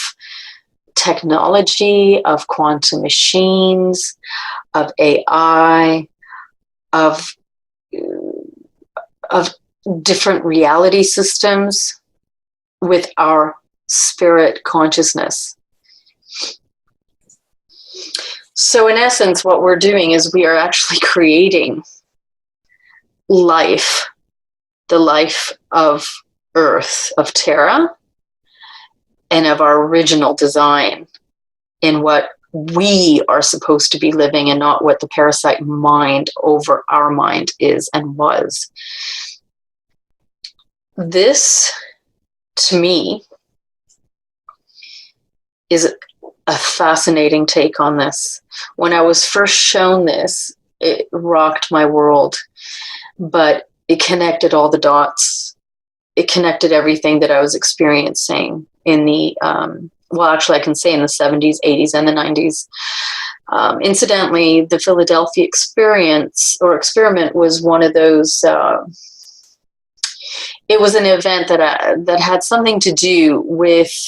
Speaker 3: technology, of quantum machines, of AI, of different reality systems with our spirit consciousness. So in essence, what we're doing is we are actually creating life, the life of Earth, of Terra, and of our original design in what we are supposed to be living, and not what the parasite mind over our mind is and was. This, to me, is a fascinating take on this. When I was first shown this, it rocked my world, but it connected all the dots. It connected everything that I was experiencing in the, well, actually I can say in the 70s, 80s, and the 90s. Incidentally, the Philadelphia experiment was one of those, it was an event that had something to do with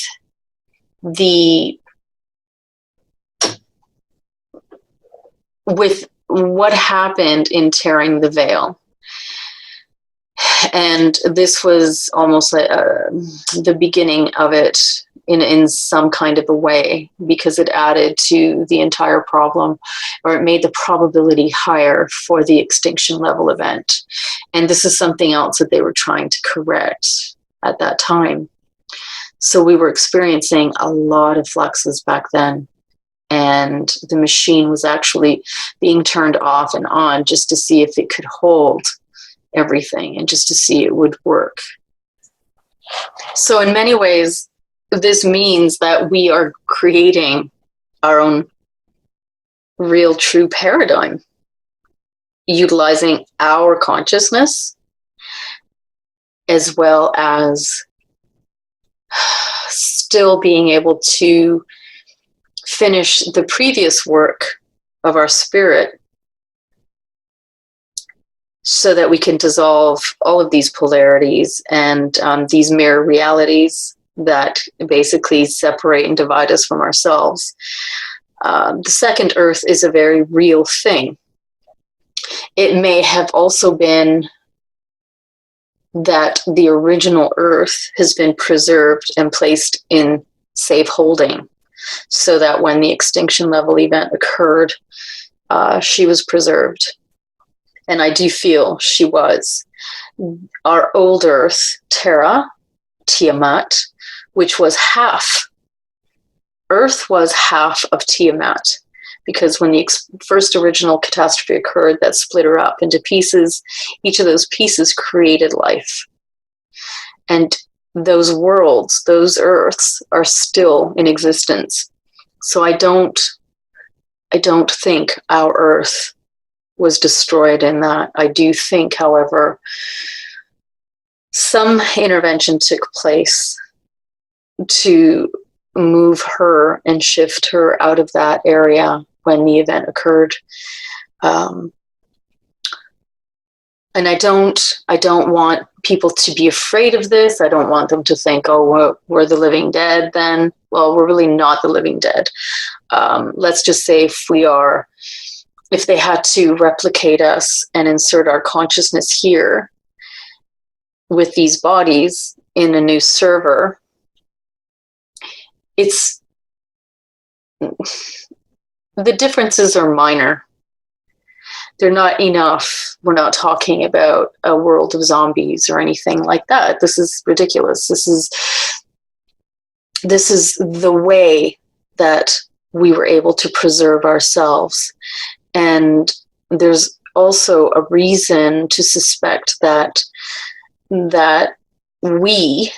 Speaker 3: what happened in tearing the veil. And this was almost the beginning of it in some kind of a way, because it added to the entire problem, or it made the probability higher for the extinction level event. And this is something else that they were trying to correct at that time. So we were experiencing a lot of fluxes back then. And the machine was actually being turned off and on just to see if it could hold everything and just to see it would work. So in many ways, this means that we are creating our own real true paradigm, utilizing our consciousness as well as still being able to finish the previous work of our spirit, so that we can dissolve all of these polarities and these mirror realities that basically separate and divide us from ourselves. The second Earth is a very real thing. It may have also been that the original Earth has been preserved and placed in safe holding, so that when the extinction level event occurred, she was preserved. And I do feel she was. Our old Earth, Terra, Tiamat, which was half. Earth was half of Tiamat, because when the first original catastrophe occurred, that split her up into pieces. Each of those pieces created life. And those worlds, those Earths, are still in existence. So I don't think our Earth was destroyed in that. I do think, however, some intervention took place to move her and shift her out of that area when the event occurred. And I don't want people to be afraid of this. I don't want them to think, oh, we're the living dead then. Well, we're really not the living dead. Let's just say if they had to replicate us and insert our consciousness here with these bodies in a new server, the differences are minor. They're not enough. We're not talking about a world of zombies or anything like that. This is ridiculous. This is the way that we were able to preserve ourselves. And there's also a reason to suspect that we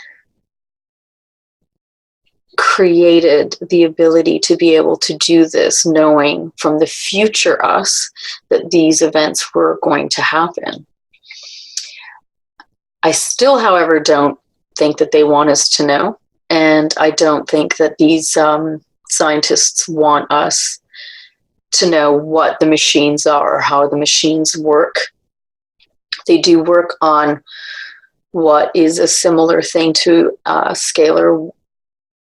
Speaker 3: created the ability to be able to do this, knowing from the future us that these events were going to happen. I still, however, don't think that they want us to know. And I don't think that these scientists want us to know what the machines are or how the machines work. They do work on what is a similar thing to scalar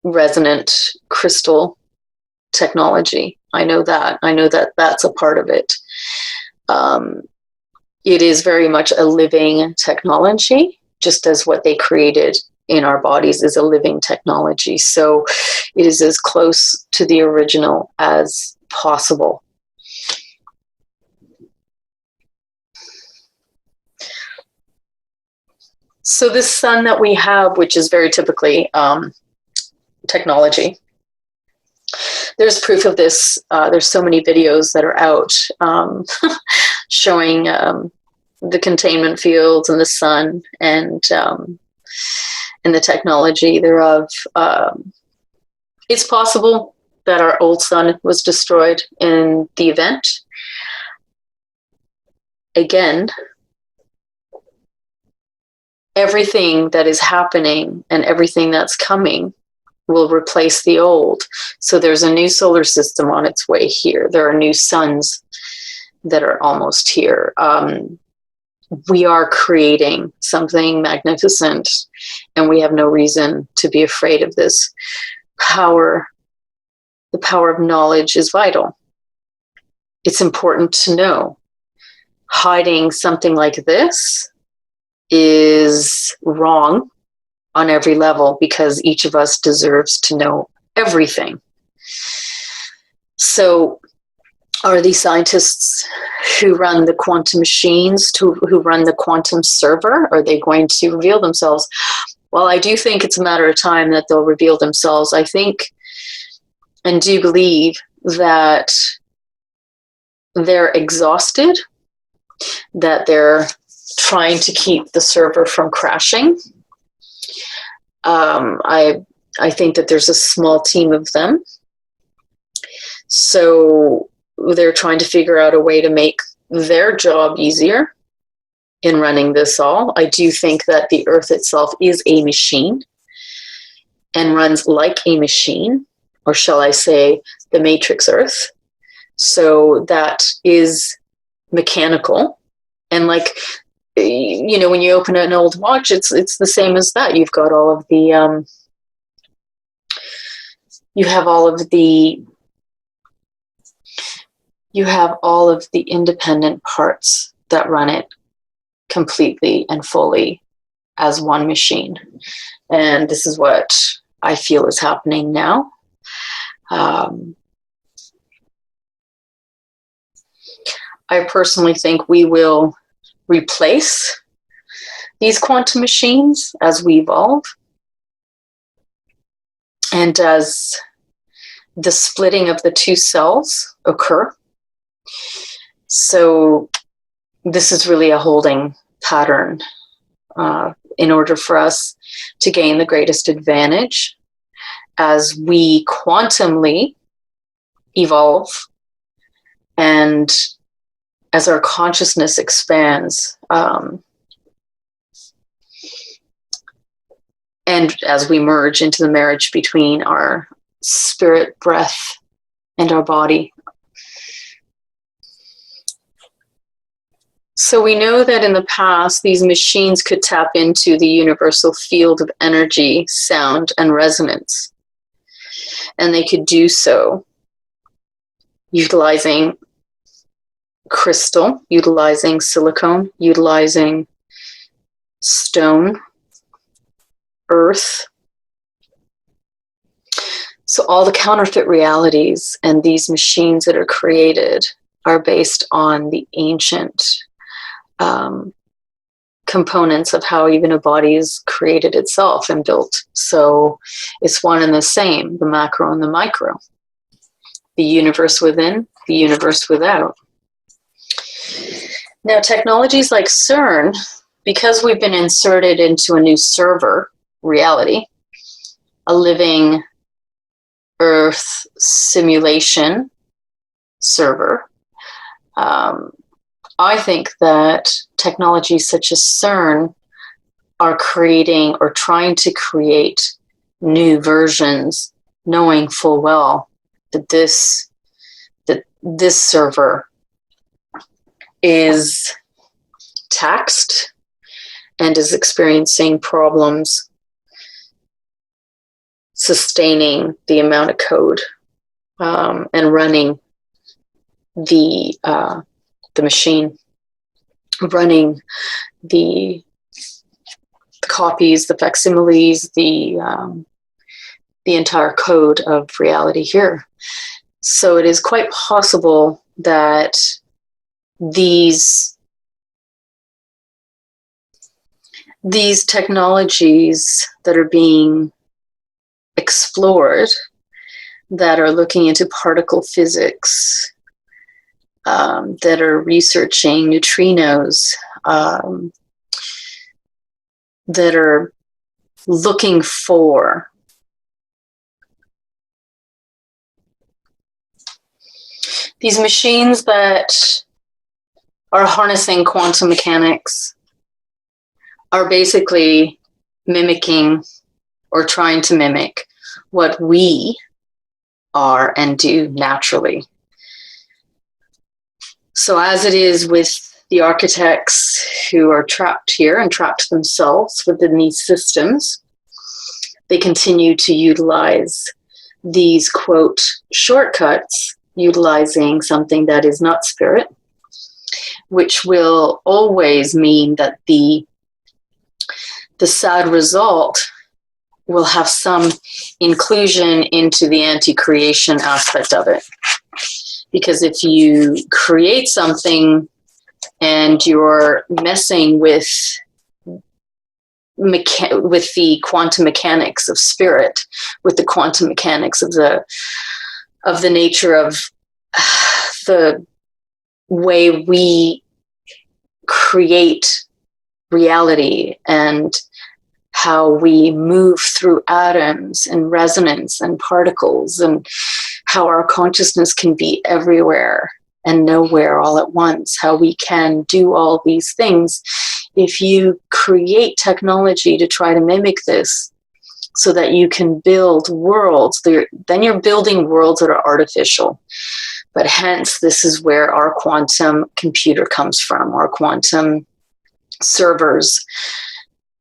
Speaker 3: resonant crystal technology. I know that. I know that that's a part of it. It is very much a living technology, just as what they created in our bodies is a living technology. So it is as close to the original as possible. So this sun that we have, which is very typically technology, there's proof of this. There's so many videos that are out showing the containment fields and the sun and the technology thereof. It's possible that our old sun was destroyed in the event. Again, everything that is happening and everything that's coming will replace the old. So there's a new solar system on its way here. There are new suns that are almost here. We are creating something magnificent, and we have no reason to be afraid of this power. The power of knowledge is vital. It's important to know. Hiding something like this is wrong on every level, because each of us deserves to know everything. So are these scientists who run the quantum machines, who run the quantum server, are they going to reveal themselves? Well, I do think it's a matter of time that they'll reveal themselves. I think and do believe that they're exhausted, that they're trying to keep the server from crashing. I think that there's a small team of them. So they're trying to figure out a way to make their job easier in running this all. I do think that the Earth itself is a machine and runs like a machine, or shall I say the Matrix Earth. So that is mechanical. And like, you know, when you open an old watch, it's the same as that. You've got all of the, you have all of the independent parts that run it completely and fully as one machine. And this is what I feel is happening now. I personally think we will replace these quantum machines as we evolve, and as the splitting of the two cells occur. So this is really a holding pattern in order for us to gain the greatest advantage as we quantumly evolve and as our consciousness expands, and as we merge into the marriage between our spirit, breath, and our body. So we know that in the past, these machines could tap into the universal field of energy, sound, and resonance. And they could do so utilizing crystal, utilizing silicone, utilizing stone, earth. So all the counterfeit realities and these machines that are created are based on the ancient components of how even a body is created itself and built. So it's one and the same, the macro and the micro. the universe within, the universe without. Now, technologies like CERN, because we've been inserted into a new server, reality, a living Earth simulation server, I think that technologies such as CERN are creating or trying to create new versions, knowing full well that this server is taxed and is experiencing problems sustaining the amount of code and running the machine, running the copies, the facsimiles, the entire code of reality here. So it is quite possible that these technologies that are being explored, that are looking into particle physics, that are researching neutrinos, that are looking for these machines that are harnessing quantum mechanics, are basically mimicking or trying to mimic what we are and do naturally. So as it is with the architects who are trapped here and trapped themselves within these systems, they continue to utilize these, quote, shortcuts, utilizing something that is not spirit, which will always mean that the sad result will have some inclusion into the anti-creation aspect of it. Because if you create something and you're messing with the quantum mechanics of spirit, with the quantum mechanics of the nature of the way we create reality and how we move through atoms and resonance and particles, and how our consciousness can be everywhere and nowhere all at once, how we can do all these things. If you create technology to try to mimic this so that you can build worlds, then you're building worlds that are artificial. But hence, this is where our quantum computer comes from, our quantum servers,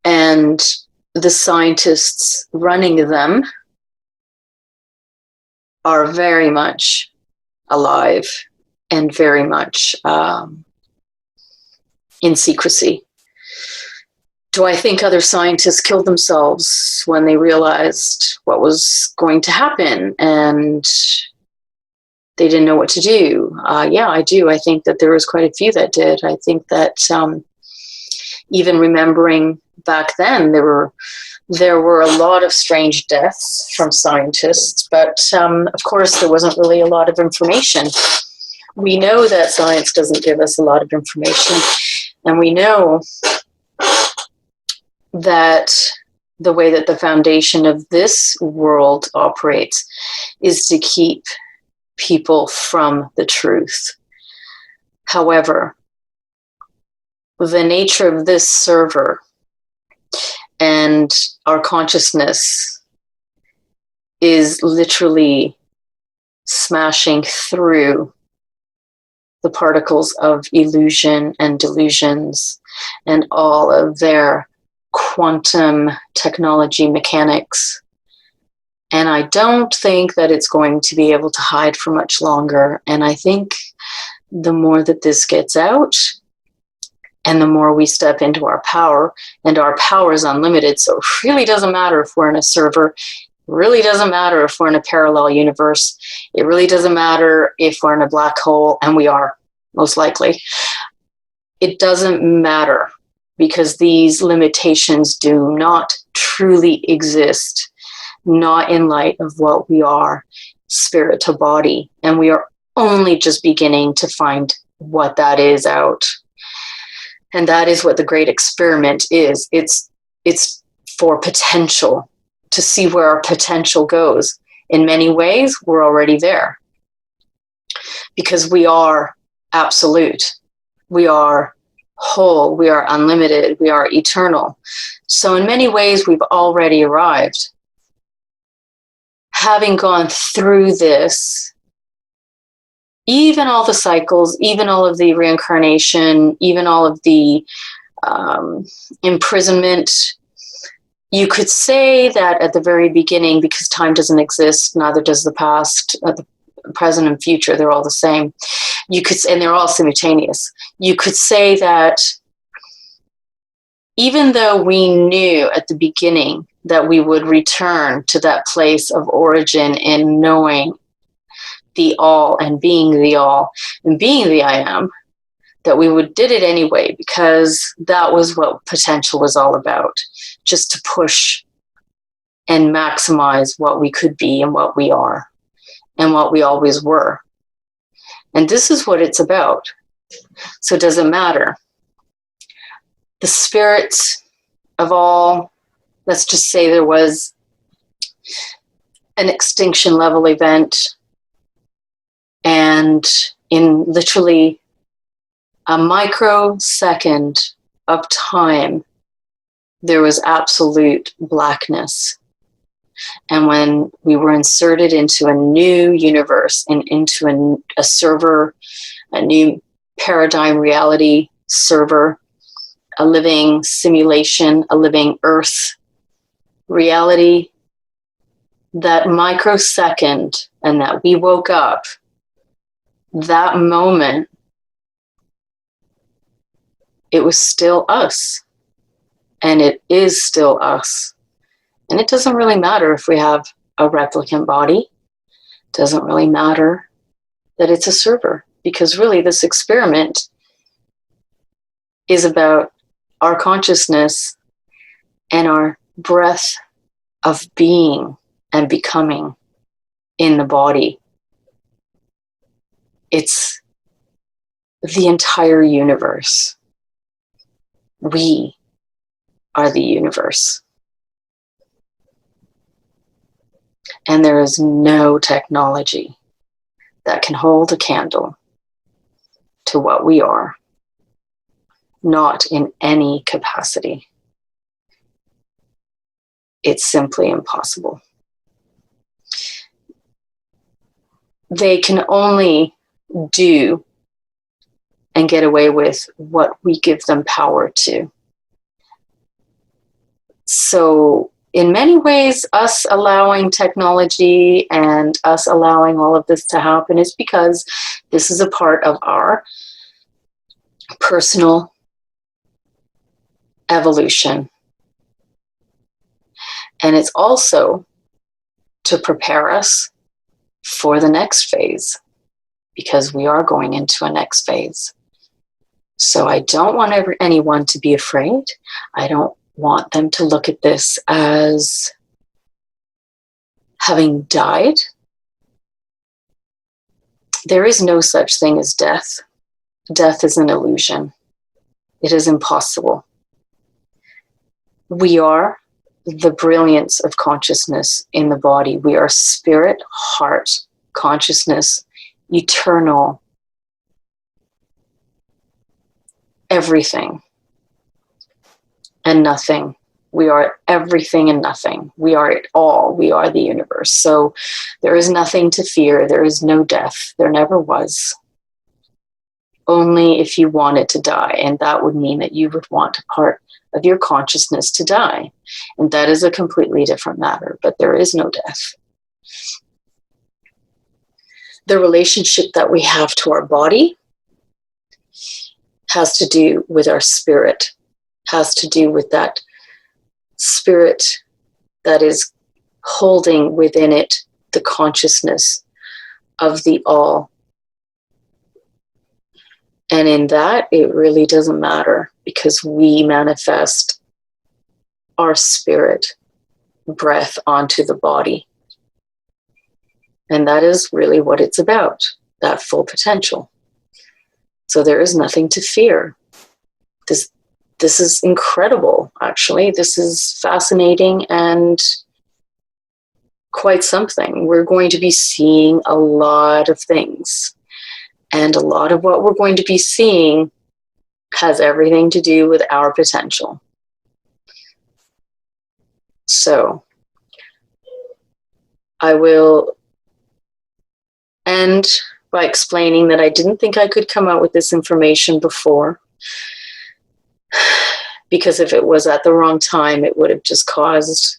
Speaker 3: and the scientists running them are very much alive and very much in secrecy. Do I think other scientists killed themselves when they realized what was going to happen and they didn't know what to do? Yeah, I do. I think that there was quite a few that did. I think that even remembering back then, there were a lot of strange deaths from scientists, but of course there wasn't really a lot of information. We know that science doesn't give us a lot of information, and we know that the way that the foundation of this world operates is to keep people from the truth. However, the nature of this server and our consciousness is literally smashing through the particles of illusion and delusions and all of their quantum technology mechanics. And I don't think that it's going to be able to hide for much longer. And I think the more that this gets out, and the more we step into our power, and our power is unlimited, so it really doesn't matter if we're in a server, it really doesn't matter if we're in a parallel universe, it really doesn't matter if we're in a black hole, and we are, most likely. It doesn't matter, because these limitations do not truly exist, not in light of what we are spirit to body. And we are only just beginning to find what that is out. And that is what the great experiment is. It's for potential, to see where our potential goes. In many ways, we're already there because we are absolute. We are whole. We are unlimited. We are eternal. So in many ways, we've already arrived. Having gone through this, even all the cycles, even all of the reincarnation, even all of the imprisonment, you could say that at the very beginning, because time doesn't exist, neither does the past, the present and future, they're all the same. You could, and they're all simultaneous. You could say that even though we knew at the beginning that we would return to that place of origin in knowing the all and being the all and being the I am, that we did it anyway because that was what potential was all about, just to push and maximize what we could be and what we are and what we always were. And this is what it's about. So it doesn't matter. The spirit of all, let's just say there was an extinction level event, and in literally a microsecond of time, there was absolute blackness. And when we were inserted into a new universe and into a server, a new paradigm reality server, a living simulation, a living earth reality, that microsecond, and that we woke up, that moment, it was still us. And it is still us. And it doesn't really matter if we have a replicant body. It doesn't really matter that it's a server, because really this experiment is about our consciousness and our breath of being and becoming in the body. It's the entire universe. We are the universe. And there is no technology that can hold a candle to what we are, not in any capacity. It's simply impossible. They can only do and get away with what we give them power to. So in many ways, us allowing technology and us allowing all of this to happen is because this is a part of our personal evolution. And it's also to prepare us for the next phase, because we are going into a next phase. So I don't want anyone to be afraid. I don't want them to look at this as having died. There is no such thing as death. Death is an illusion. It is impossible. We are the brilliance of consciousness in the body. We are spirit, heart, consciousness, eternal, everything and nothing. We are everything and nothing. We are it all. We are the universe. So there is nothing to fear. There is no death. There never was. Only if you wanted to die. And that would mean that you would want a part of your consciousness to die. And that is a completely different matter. But there is no death. The relationship that we have to our body has to do with our spirit, has to do with that spirit that is holding within it the consciousness of the all. And in that, it really doesn't matter, because we manifest our spirit breath onto the body. And that is really what it's about, that full potential. So there is nothing to fear. This is incredible, actually. This is fascinating and quite something. We're going to be seeing a lot of things. And a lot of what we're going to be seeing has everything to do with our potential. So I will end by explaining that I didn't think I could come out with this information before, because if it was at the wrong time, it would have just caused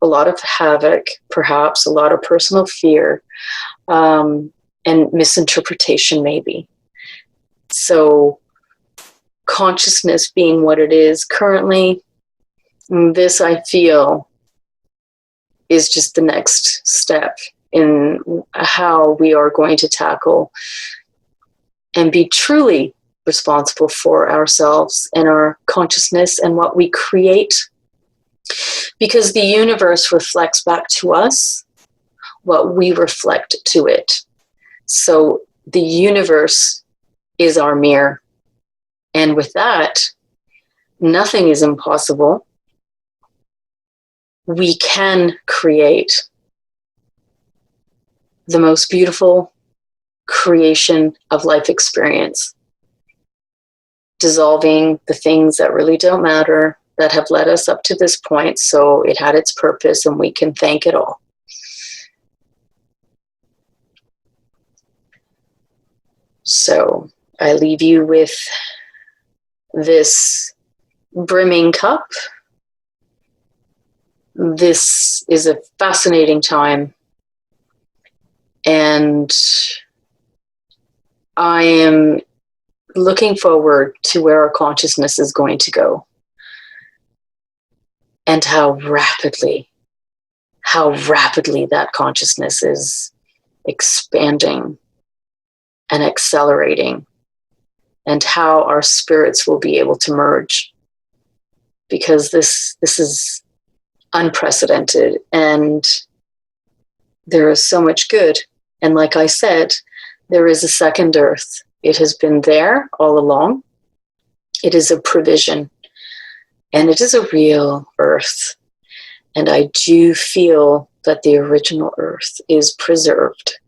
Speaker 3: a lot of havoc, perhaps a lot of personal fear, and misinterpretation maybe. So consciousness being what it is currently, this I feel is just the next step in how we are going to tackle and be truly responsible for ourselves and our consciousness and what we create. Because the universe reflects back to us what we reflect to it. So the universe is our mirror. And with that, nothing is impossible. We can create the most beautiful creation of life experience, dissolving the things that really don't matter, that have led us up to this point, so it had its purpose and we can thank it all. So I leave you with this brimming cup. This is a fascinating time, and I am looking forward to where our consciousness is going to go and how rapidly that consciousness is expanding and accelerating, and how our spirits will be able to merge, because this is unprecedented, and there is so much good. And like I said, there is a second earth. It has been there all along. It is a provision, and it is a real earth. And I do feel that the original earth is preserved.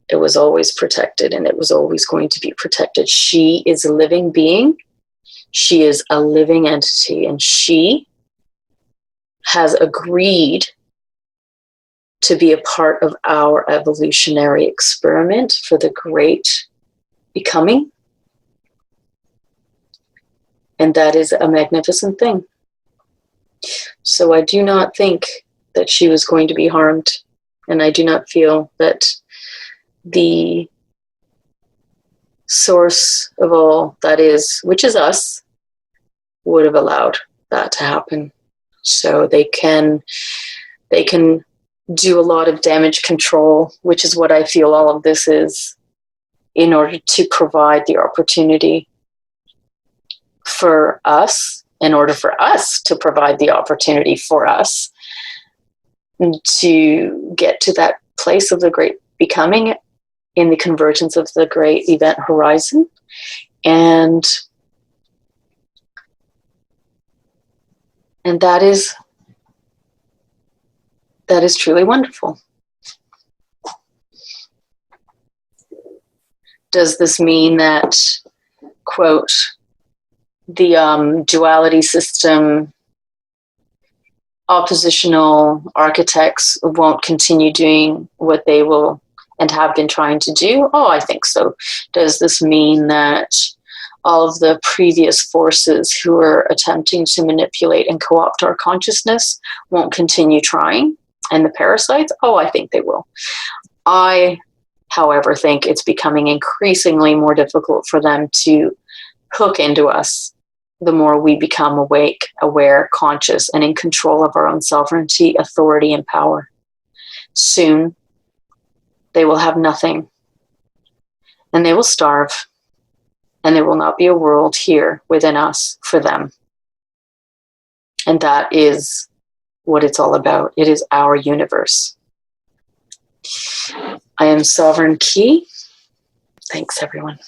Speaker 3: It was always protected, and it was always going to be protected. She is a living being. She is a living entity, and she has agreed to be a part of our evolutionary experiment for the great becoming. And that is a magnificent thing. So I do not think that she was going to be harmed, and I do not feel that the source of all that is, which is us, would have allowed that to happen. So they can do a lot of damage control, which is what I feel all of this is, in order to provide the opportunity for us, in order for us to provide the opportunity for us to get to that place of the great becoming in the convergence of the great event horizon. And that is truly wonderful. Does this mean that, quote, the duality system, oppositional architects won't continue doing what they will and have been trying to do? Oh, I think so. Does this mean that all of the previous forces who are attempting to manipulate and co-opt our consciousness won't continue trying? And the parasites? Oh, I think they will. I, however, think it's becoming increasingly more difficult for them to hook into us the more we become awake, aware, conscious, and in control of our own sovereignty, authority, and power. Soon, they will have nothing, and they will starve, and there will not be a world here within us for them. And that is what it's all about. It is our universe. I am Sovereign Key. Thanks, everyone.